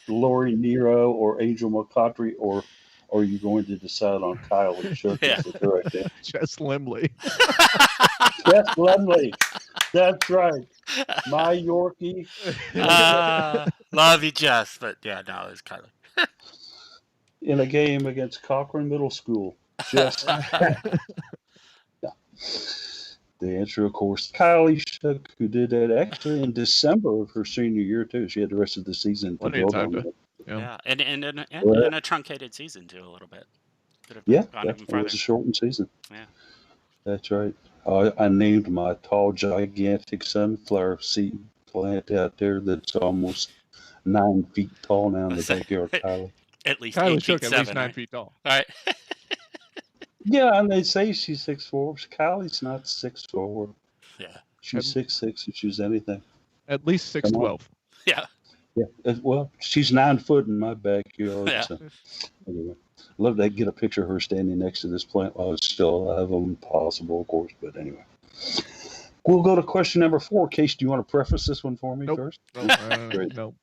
Lori Nero or Angel McCautry, or are you going to decide on Kylie Shook as the correct answer? Jess Limley. Jess Lemley. That's right. My Yorkie. Love you, Jess, but yeah, no, it's Kylie. In a game against Cochran Middle School. Jess. The answer, of course, Kylie Shook, who did that actually in December of her senior year, too. She had the rest of the season to build on it. Yeah, and a truncated season, too, a little bit. Yeah, it was a shortened season. Yeah. That's right. I named my tall, gigantic sunflower seed plant out there that's almost 9 feet tall now in the backyard, Kylie. At least Kylie 8 Shook, feet, at least 7, 9 right? feet tall. All right. Yeah, and they say she's 6'4". Kylie's not 6'4". Yeah. She's 6'6" if she's anything. At least 6'12". Yeah. Yeah. Well, she's 9 foot in my backyard. Yeah. So anyway, love to get a picture of her standing next to this plant while it's still alive. Impossible, of course, but anyway. We'll go to question number 4. Case, do you want to preface this one for me first? Nope. Nope.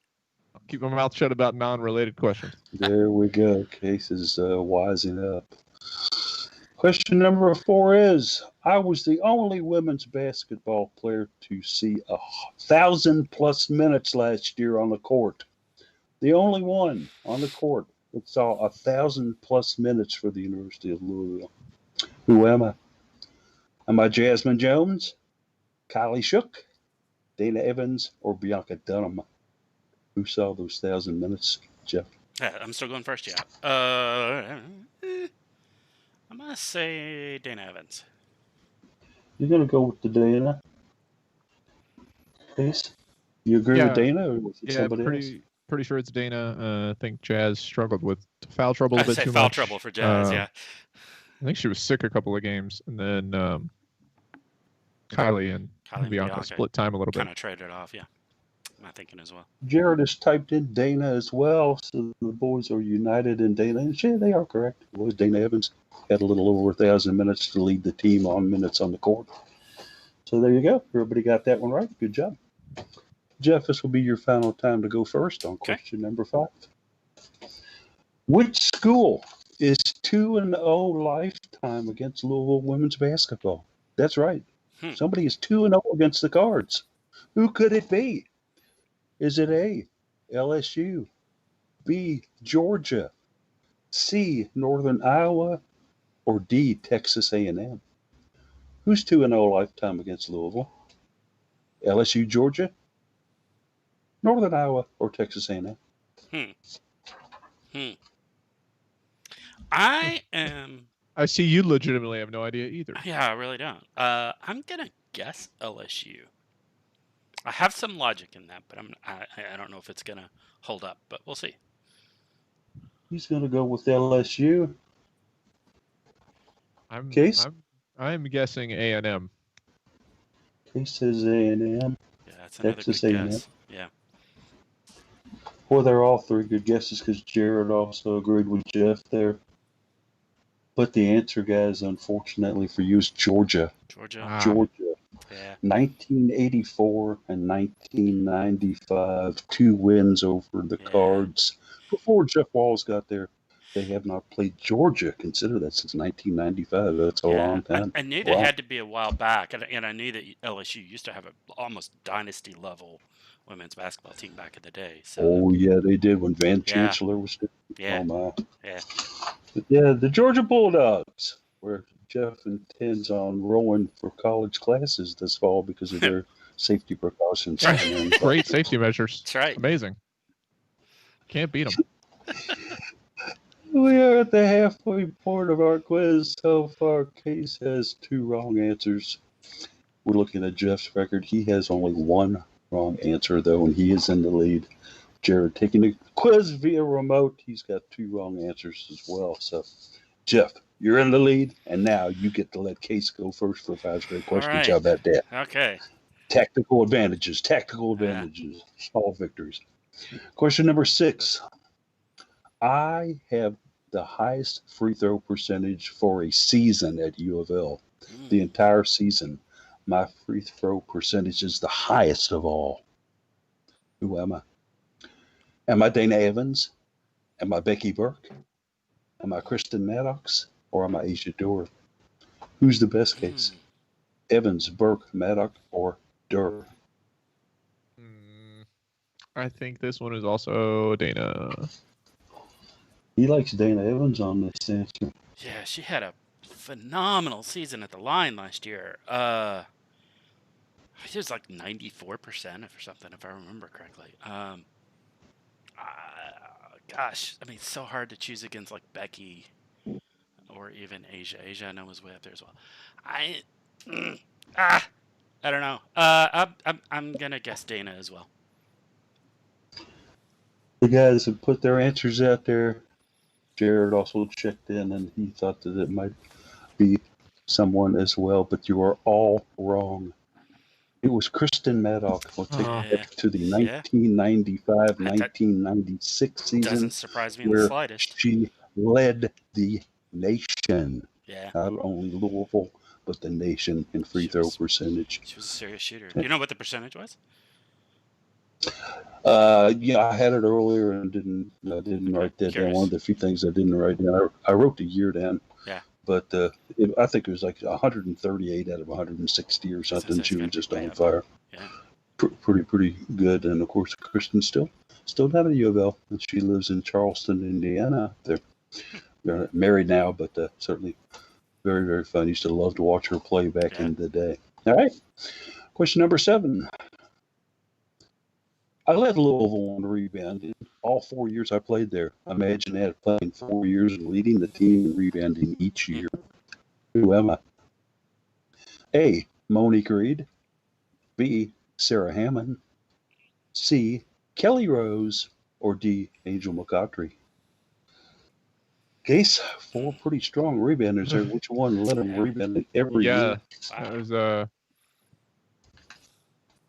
I'll keep my mouth shut about non-related questions. There we go. Case is wising up. Question number 4 is, I was the only women's basketball player to see 1,000+ minutes last year on the court. The only one on the court that saw 1,000+ minutes for the University of Louisville. Who am I? Am I Jasmine Jones, Kylie Shook, Dana Evans, or Bianca Dunham? Who saw those 1,000 minutes, Jeff? I'm still going first, yeah. I'm going to say Dana Evans. You're going to go with the Dana case? You agree with Dana, or was it somebody else? Pretty sure it's Dana. I think Jazz struggled with foul trouble a bit too much. Foul trouble for Jazz, yeah. I think she was sick a couple of games, and then Kylie and Bianca split time a little bit. Kind of traded off, yeah. I'm thinking as well. Jared has typed in Dana as well, so the boys are united in Dana. And sure, they are correct. It was Dana Evans. Had a little over 1,000 minutes to lead the team on minutes on the court. So there you go. Everybody got that one right. Good job. Jeff, this will be your final time to go first on question number 5. Which school is 2-0 lifetime against Louisville women's basketball? That's right. Somebody is 2-0 against the Cards. Who could it be? Is it A, LSU, B, Georgia, C, Northern Iowa, or D, Texas A&M? Who's 2-0 lifetime against Louisville? LSU, Georgia, Northern Iowa, or Texas A&M? I see you legitimately have no idea either. Yeah, I really don't. I'm going to guess LSU. I have some logic in that, but I don't know if it's going to hold up, but we'll see. He's going to go with LSU. Case? I'm guessing A&M. Case says A&M. Yeah, that's another Texas good guess. Yeah. Well, they're all three good guesses because Jared also agreed with Jeff there. But the answer, guys, unfortunately for you, is Georgia. Georgia. Georgia. Yeah. 1984 and 1995, 2 wins over the Yeah. Cards. Before Jeff Walls got there, they have not played Georgia. Consider that since 1995. That's a long time. I knew Wow. they had to be a while back, and I knew that LSU used to have a almost dynasty level women's basketball team back in the day. So Oh, yeah, they did when Van Chancellor was there. yeah, Oh, my. yeah. But yeah, the Georgia Bulldogs, where Jeff intends on rolling for college classes this fall because of their safety precautions. Great safety measures. That's right. Amazing. Can't beat them. We are at the halfway point of our quiz. So far, Case has 2 wrong answers. We're looking at Jeff's record. He has only 1 wrong answer, though, and he is in the lead. Jared taking the quiz via remote. He's got 2 wrong answers as well. So, Jeff, you're in the lead, and now you get to let Case go first for 5 straight questions. right. How about that? Okay. Tactical advantages, small victories. Question number 6. I have the highest free throw percentage for a season at UofL. The entire season, my free throw percentage is the highest of all. Who am I? Am I Dana Evans? Am I Becky Burke? Am I Kristen Maddox? Or am I Aisha Durr? Who's the best case? Evans, Burke, Maddox, or Durr? I think this one is also Dana. He likes Dana Evans on this answer. Yeah, she had a phenomenal season at the line last year. It was like 94% or something, if I remember correctly. Gosh, I mean, it's so hard to choose against like Becky or even Asia. Asia, I know, was way up there as well. I don't know. I'm gonna guess Dana as well. The guys have put their answers out there. Jared also checked in, and he thought that it might be someone as well, but you are all wrong. It was Kristen Maddox. We'll take it to the 1995-1996 season. Doesn't surprise me in the where slightest. She led the nation. Yeah. Not only Louisville, but the nation in free throw percentage. She was a serious shooter. Do you know what the percentage was? Yeah, I had it earlier and didn't write that down. One of the few things I didn't write down. I wrote the year down. Yeah. But I think it was like 138 out of 160 or something. She was just on fire. Yeah. Pretty good. And of course, Kristen's still down at UofL, and she lives in Charleston, Indiana. They're married now, but certainly very, very fun. Used to love to watch her play back in the day. All right. Question number 7. I led Louisville on rebound in all 4 years I played there. Imagine that, playing 4 years and leading the team in rebounding each year. Who am I? A, Monique Reed. B, Sarah Hammond. C, Kelly Rose. Or D, Angel McCaughtry. Case, 4 pretty strong rebounders there. Which one led them rebounding every year? That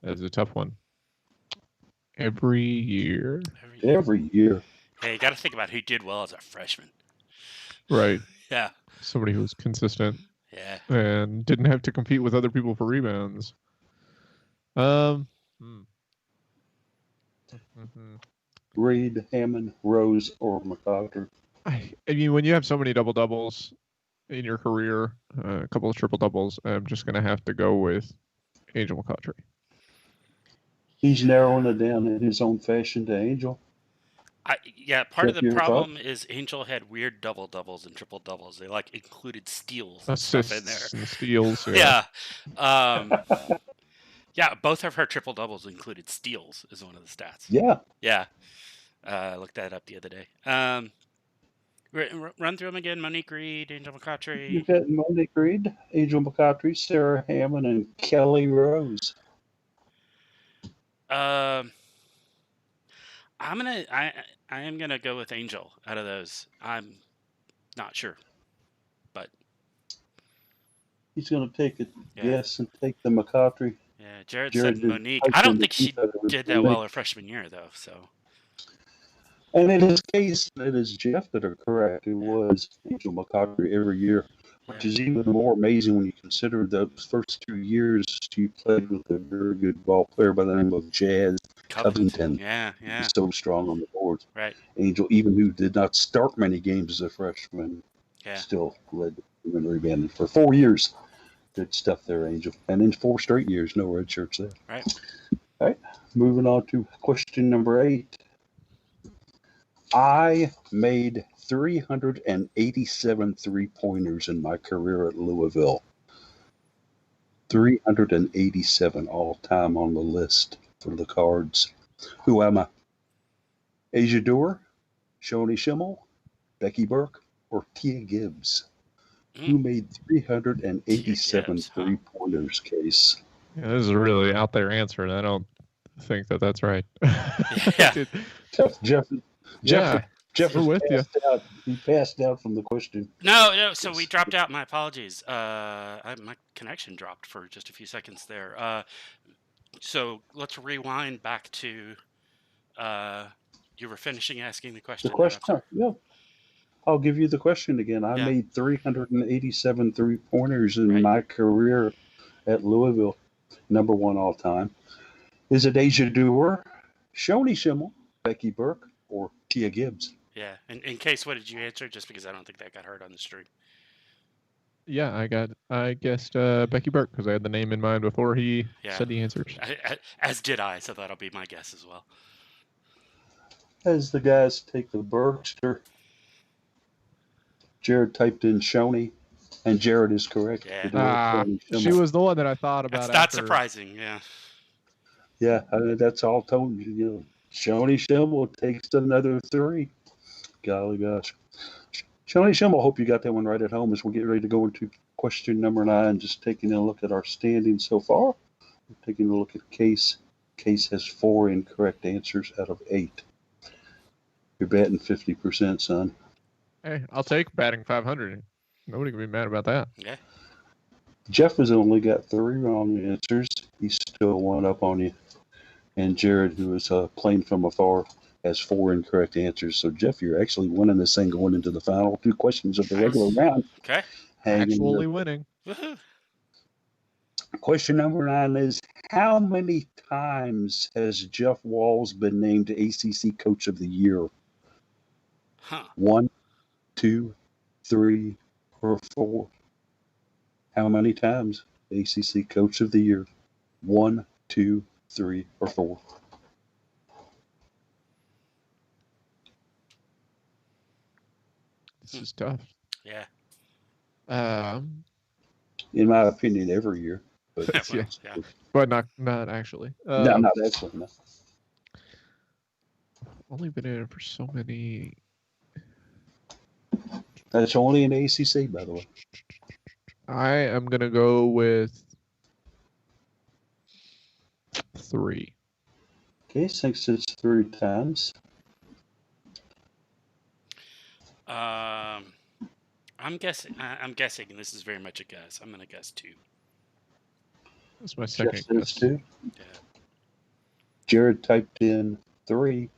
was a tough one. Every year. Every year. Hey, you got to think about who did well as a freshman. Right. Yeah. Somebody who was consistent. Yeah. And didn't have to compete with other people for rebounds. Reed, Hammond, Rose, or McCaughtry. I mean, when you have so many double doubles in your career, a couple of triple doubles, I'm just gonna have to go with Angel McCaughtry. He's narrowing it down in his own fashion to Angel. Part of the problem is Angel had weird double doubles and triple doubles. They like included steals and stuff in there. And steals. Yeah. Yeah, both of her triple doubles included steals is one of the stats. Yeah. Yeah. I looked that up the other day. Run through them again. Monique Reed, Angel McCaughtry. You've got Monique Reed, Angel McCaughtry, Sarah Hammond, and Kelly Rose. I am gonna go with Angel out of those. I'm not sure, but he's gonna take a guess and take the McCaughtry. Yeah, Jared said Monique. I don't think she did that well her freshman year though. So And in his case, it is Jeff that are correct. It was Angel McCaughtry every year, which Yeah. is even more amazing when you consider those first 2 years you played with a very good ball player by the name of Jazz Covington. Yeah, He yeah. was so strong on the boards. Right. Angel, even who did not start many games as a freshman, Yeah. still led the in rebounding for 4 years. Good stuff there, Angel. And in 4 straight years, no red shirts there. Right. All right, moving on to question number 8. I made 387 3-pointers in my career at Louisville. 387 all time on the list for the Cards. Who am I? Asia Dewar, Shoni Schimmel, Becky Burke, or Tia Gibbs? Who made 387 Gibbs, huh? 3-pointers, Case? Yeah, this is a really out there answer, and I don't think that that's right. Yeah. Dude, Jeff yeah, Jeff we're has with you. passed out. He passed out from the question. No. So we dropped out. My apologies. My connection dropped for just a few seconds there. So let's rewind back to you were finishing asking the question. The question, yeah. I'll give you the question again. I Yeah. made 387 3-pointers in Right. my career at Louisville. Number 1 all time. Is it Asia Dewar, Shoni Schimmel, Becky Burke, or Tia Gibbs? Yeah. In case, what did you answer? Just because I don't think that got heard on the stream. Yeah, I guessed Becky Burke because I had the name in mind before he Yeah. said the answers. As did I, so that'll be my guess as well. As the guys take the Berkster, Jared typed in Shoni, and Jared is correct. Yeah. It was Shoni She Schimmel. was the one that I thought about. That's not after. surprising. Yeah. Yeah, that's all told you. You know, Shoni Schimmel takes another 3. Golly gosh. Shoni Schimmel, hope you got that one right at home as we get ready to go into question number 9. Just taking a look at our standings so far. Taking a look at Case. Case has 4 incorrect answers out of 8. You're batting 50%, son. Hey, I'll take batting 500. Nobody can be mad about that. Yeah. Jeff has only got 3 wrong answers. He's still 1 up on you. And Jared, who is playing from afar, has 4 incorrect answers. So, Jeff, you're actually winning this thing going into the final 2 questions of the regular round. Okay. Actually winning. Woohoo. Question number 9 is, how many times has Jeff Walls been named ACC Coach of the Year? Huh. 1, 2, 3, or 4? How many times ACC Coach of the Year? 1, 2, 3, or 4? This is tough. Yeah. In my opinion, every year. But Well, yeah. But not actually. no, not actually. No. Only been in it for so many. That's only in the ACC, by the way. I am gonna go with 3. Okay, thinks it's 3 times. I'm guessing. I'm guessing, and this is very much a guess. I'm gonna guess 2. That's my second Jeff says guess. 2. Yeah. Jared typed in 3.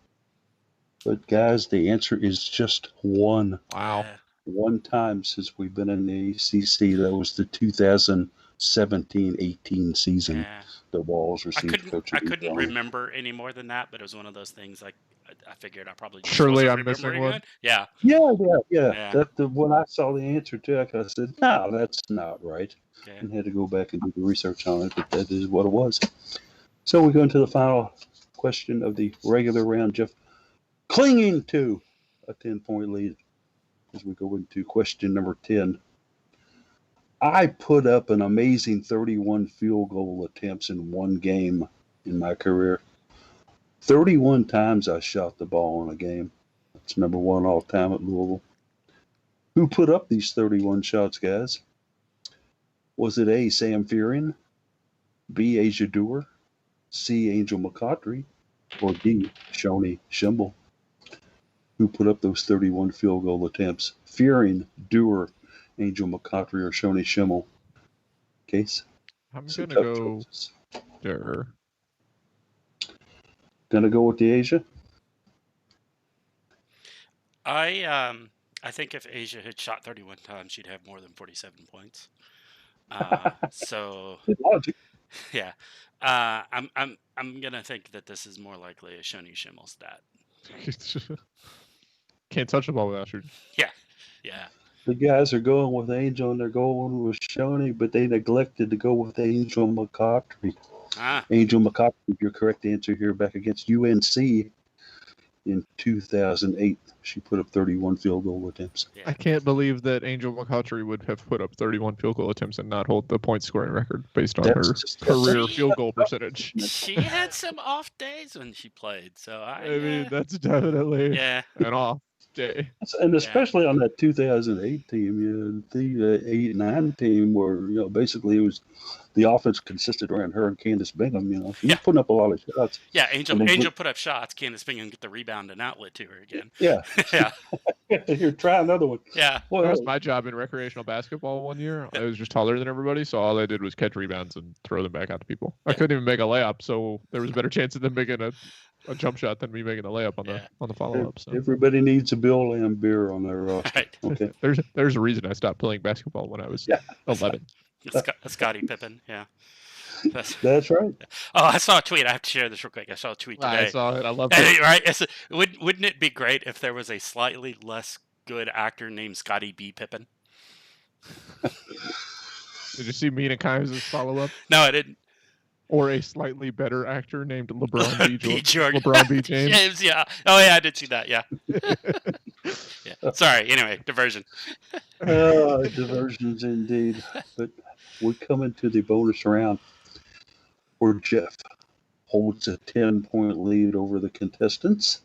But guys, the answer is just 1. Wow. Yeah. 1 time since we've been in the ACC. That was the 2017-18 season. Yeah. The Walls received Coach of the I couldn't Year. remember any more than that, but it was one of those things like I figured I probably just Surely wasn't I'm missing remembering one. it. Yeah. Yeah. Yeah. When I saw the answer to it, I said, no, that's not right. Yeah. And had to go back and do the research on it, but that is what it was. So we go into the final question of the regular round. Jeff clinging to a 10-point lead as we go into question number 10. I put up an amazing 31 field goal attempts in one game in my career. 31 times I shot the ball in a game. That's number 1 all time at Louisville. Who put up these 31 shots, guys? Was it A, Sam Fearing, B, Asia Dewar, C, Angel McCaughtry, or D, Shoni Schimmel? Who put up those 31 field goal attempts? Fearing, Dewar, Angel McCaughtry, or Shoni Schimmel? Case? I'm Some gonna tough go choices. there. Gonna go with the Asia? I think if Asia had shot 31 times, she'd have more than 47 points. So Good logic. yeah, I'm gonna think that this is more likely a Shoni Schimmel stat. Can't touch the ball without shooting. Yeah. The guys are going with Angel and they're going with Shoney, but they neglected to go with Angel McCautry. Ah, Angel McCautry, your correct answer here, back against UNC in 2008. She put up 31 field goal attempts. yeah. I can't believe that Angel McCautry would have put up 31 field goal attempts and not hold the point scoring record based on her career She- field goal percentage. She had some off days when she played, so I mean, that's definitely yeah. an off day. And especially on that 2008 team, the 8-9 team, where basically it was the offense consisted around her and Candace Bingham. She was putting up a lot of shots. Yeah, Angel And then put up shots. Candace Bingham get the rebound and outlet to her again. Yeah, Yeah, here, try another one. yeah. Well, That was my job in recreational basketball one year. I was just taller than everybody, so all I did was catch rebounds and throw them back out to people. I couldn't even make a layup, so there was a better chance of them making a jump shot than me making a layup on the follow up. So everybody needs a Bill Lambier on their roster. Right. Okay. there's a reason I stopped playing basketball when I was 11. Scottie Pippen. Yeah. That's right. Oh, I saw a tweet. I have to share this real quick. I saw a tweet today. I saw it. I loved it. Right? Wouldn't it be great if there was a slightly less good actor named Scottie B. Pippen? Did you see Mina Kimes' follow up? No, I didn't. Or a slightly better actor named LeBron B. Jordan. LeBron B. James. Yeah. Oh, yeah, I did see that. Yeah. Yeah. Sorry. Anyway, diversion. Diversions indeed. But we're coming to the bonus round where Jeff holds a 10-point lead over the contestants.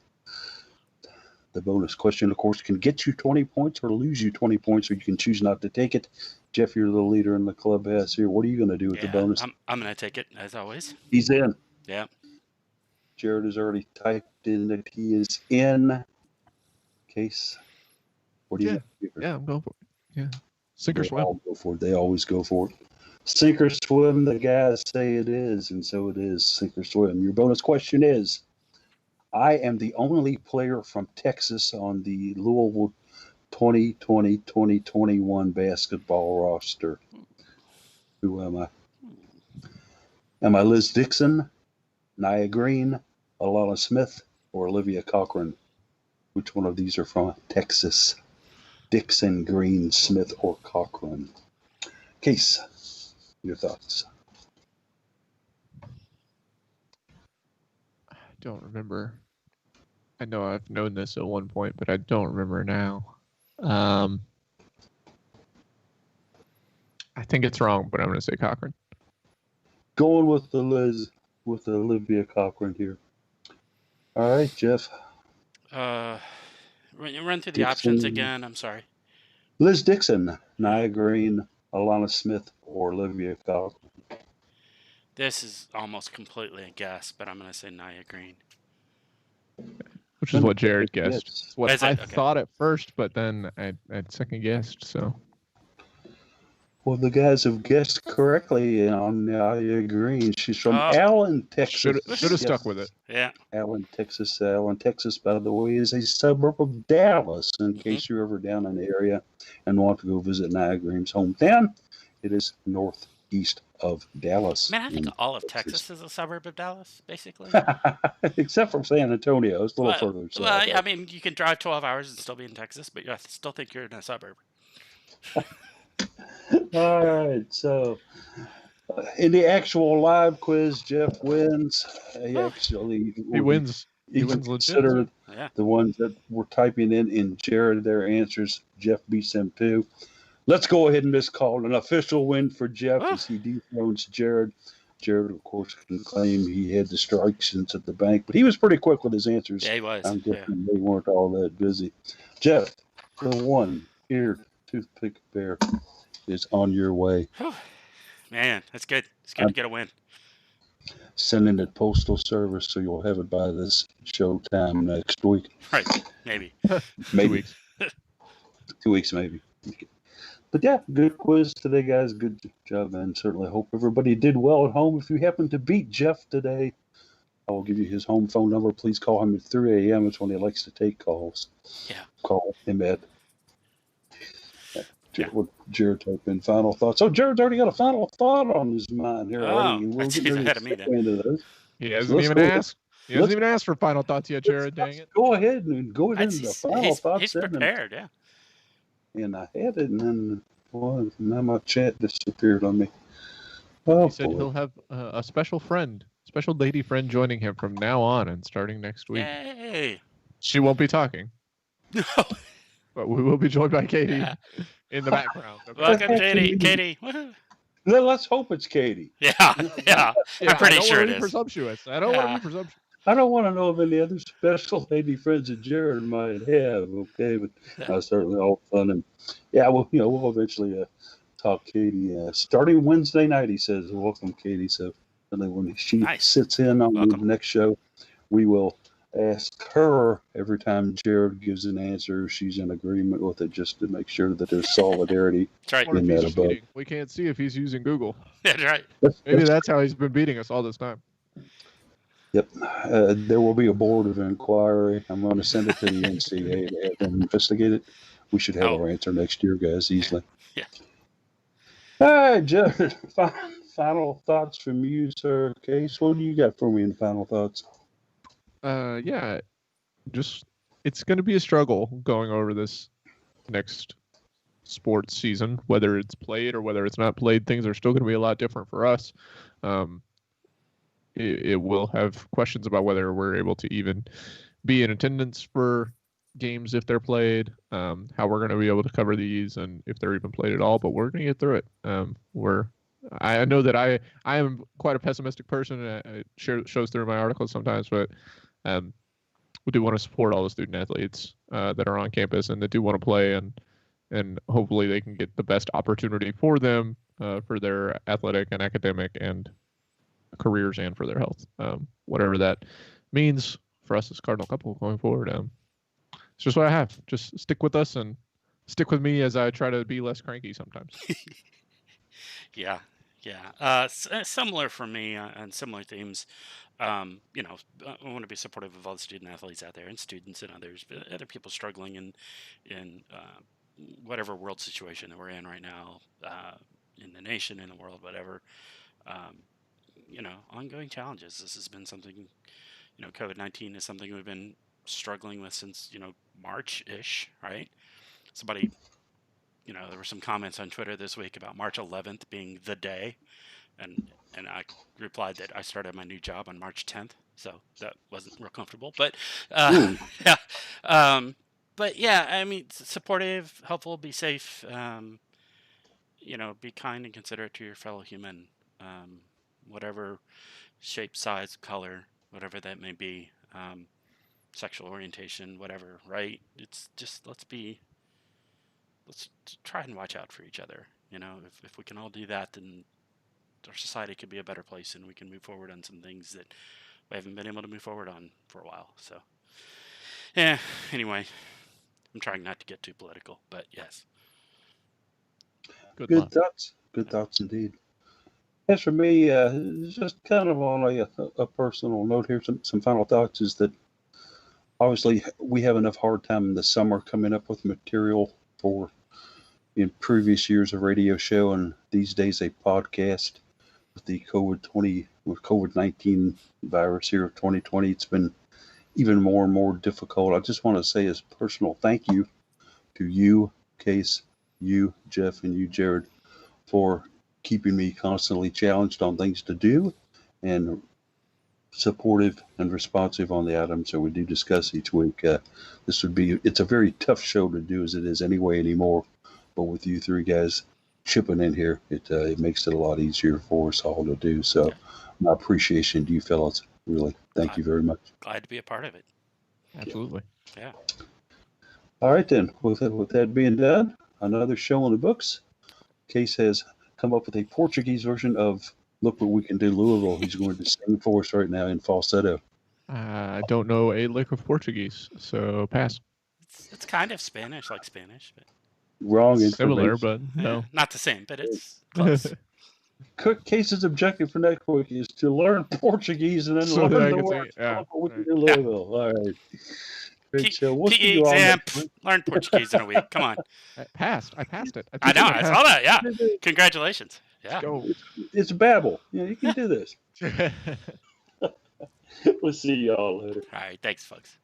The bonus question, of course, can get you 20 points or lose you 20 points, or you can choose not to take it. Jeff, you're the leader in the clubhouse here. What are you going to do with the bonus? I'm going to take it, as always. He's in. Yeah. Jared has already typed in that he is in. Case, what do you think? Yeah, I'm going for it. Yeah. Sink or They swim. all go for it. They always go for it. Sink or swim, the guys say it is, and so it is. Sink or swim. Your bonus question is, I am the only player from Texas on the Louisville 2020-2021 basketball roster. Who am I? Am I Liz Dixon, Nia Green, Alana Smith, or Olivia Cochran? Which one of these are from Texas? Dixon, Green, Smith, or Cochran? Case, your thoughts? I don't remember. I know I've known this at one point, but I don't remember now. I think it's wrong, but I'm going to say Cochran. Going with the Olivia Cochran here. All right, Jeff. Run through the Dixon. options again. I'm sorry. Liz Dixon, Nia Green, Alana Smith, or Olivia Cochran. This is almost completely a guess, but I'm going to say Nia Green. Which is what Jared guessed. Yes. What Is it? I Okay. thought at first, but then I second guessed. So Well, the guys have guessed correctly on Nia Green. She's from Allen, Texas. should have stuck with it. Yeah. Allen, Texas. Allen, Texas, by the way, is a suburb of Dallas. In case you're ever down in the area and want to go visit Nia Green's hometown, it is northeast of Dallas. Man, I think all of Texas is a suburb of Dallas, basically. Except for San Antonio. It's a little further south. Well, I mean, you can drive 12 hours and still be in Texas, but I still think you're in a suburb. All right, so in the actual live quiz, Jeff wins. He wins. He You can wins legit. consider Yeah. the ones that were typing in Jared their answers. Jeff beats them too. Let's go ahead and just call it an official win for Jeff as he dethrones Jared. Jared, of course, can claim he had the strikes since at the bank, but he was pretty quick with his answers. Yeah, he was. I'm guessing they weren't all that busy. Jeff, the one-eared toothpick bear is on your way. Whew. Man, that's good. It's good to get a win. Sending it postal service, so you'll have it by this show time next week. Right. Maybe. Maybe 2 weeks. 2 weeks, maybe. But yeah, good quiz today, guys. Good job, and certainly hope everybody did well at home. If you happen to beat Jeff today, I will give you his home phone number. Please call him at 3 a.m. It's when he likes to take calls. Yeah. Call him at. Yeah. What Jared type in final thoughts? Oh, Jared's already got a final thought on his mind here already. That's get he's ready ahead to of me then. segue into those. He So hasn't let's even go- asked. He hasn't let's- even asked for final thoughts yet, Jared. Dang it. Go ahead and go into the final thoughts. He's then, prepared, yeah. and I had it, and then boy, now my chat disappeared on me. Oh, He said boy. he'll have a special lady friend joining him from now on and starting next week. Yay! She won't be talking, No. but we will be joined by Katie Yeah. in the background. Okay? Welcome, Well, Katie. Woohoo. Let's hope it's Katie. Yeah, yeah. I'm pretty sure I it don't want to be is. presumptuous. I don't want to Yeah. be presumptuous. I don't want to know of any other special lady friends that Jared might have. Okay, but certainly all fun, and yeah, well, we'll eventually talk Katie. Starting Wednesday night, he says, "Welcome, Katie." So, and then when she Nice. sits in on Welcome. the next show, we will ask her every time Jared gives an answer, she's in agreement with it, just to make sure that there's solidarity. That's right. What if In he's that above. cheating? We can't see if he's using Google. That's right. Maybe that's how he's been beating us all this time. Yep. There will be a board of inquiry. I'm going to send it to the NCAA to have them investigate it. We should have our answer next year, guys, easily. Yeah. All right, Jared. Final thoughts from you, sir. Case, what do you got for me in final thoughts? Yeah, just it's going to be a struggle going over this next sports season, whether it's played or whether it's not played. Things are still going to be a lot different for us. It will have questions about whether we're able to even be in attendance for games if they're played, how we're going to be able to cover these, and if they're even played at all. But we're going to get through it. I know that I am quite a pessimistic person, and it shows through my articles sometimes, but we do want to support all the student athletes that are on campus and that do want to play, and hopefully they can get the best opportunity for them for their athletic and academic and careers and for their health, whatever that means for us as Cardinal couple going forward. It's just what I have. Just stick with us and stick with me as I try to be less cranky sometimes. Yeah. Similar for me on similar themes. I want to be supportive of all the student athletes out there and students and others, but other people struggling in whatever world situation that we're in right now, in the nation, in the world, whatever. Ongoing challenges. This has been something, COVID-19 is something we've been struggling with since, March-ish, right? Somebody, there were some comments on Twitter this week about March 11th being the day. And I replied that I started my new job on March 10th. So that wasn't real comfortable, but, yeah. But yeah, I mean, supportive, helpful, be safe, be kind and considerate to your fellow human, whatever shape, size, color, whatever that may be, sexual orientation, whatever, right? It's just, let's try and watch out for each other. If we can all do that, then our society could be a better place and we can move forward on some things that we haven't been able to move forward on for a while. So, yeah, anyway, I'm trying not to get too political, but yes. Good thoughts. Good thoughts indeed. As for me, just kind of on a personal note here, some final thoughts is that obviously we have enough hard time in the summer coming up with material for in previous years of radio show and these days a podcast. With the COVID-19 virus here of 2020, it's been even more and more difficult. I just want to say a personal thank you to you, Case, you, Jeff, and you, Jared, for keeping me constantly challenged on things to do and supportive and responsive on the items that we do discuss each week. It's a very tough show to do as it is anyway anymore, but with you three guys chipping in here, it makes it a lot easier for us all to do. So my appreciation to you fellas, really. Thank you very much. Glad to be a part of it. Absolutely. Yeah. All right then, with that being done, another show in the books. Case has come up with a Portuguese version of Look What We Can Do Louisville. He's going to sing for us right now in falsetto. I don't know a lick of Portuguese, so pass. It's kind of Spanish, but Wrong Similar, information. but no. not the same, but it's close. Case's objective for next week is to learn Portuguese and then So that I learn the can words. say, yeah, With right. your level. All right. Great show. We'll see PE you all exam. next week. Learn Portuguese in a week. Come on. I passed it. I know. took I it. saw that. Yeah. Congratulations. Yeah. Go. It's Babel. Yeah, you can do this. We'll see you all later. All right. Thanks, folks.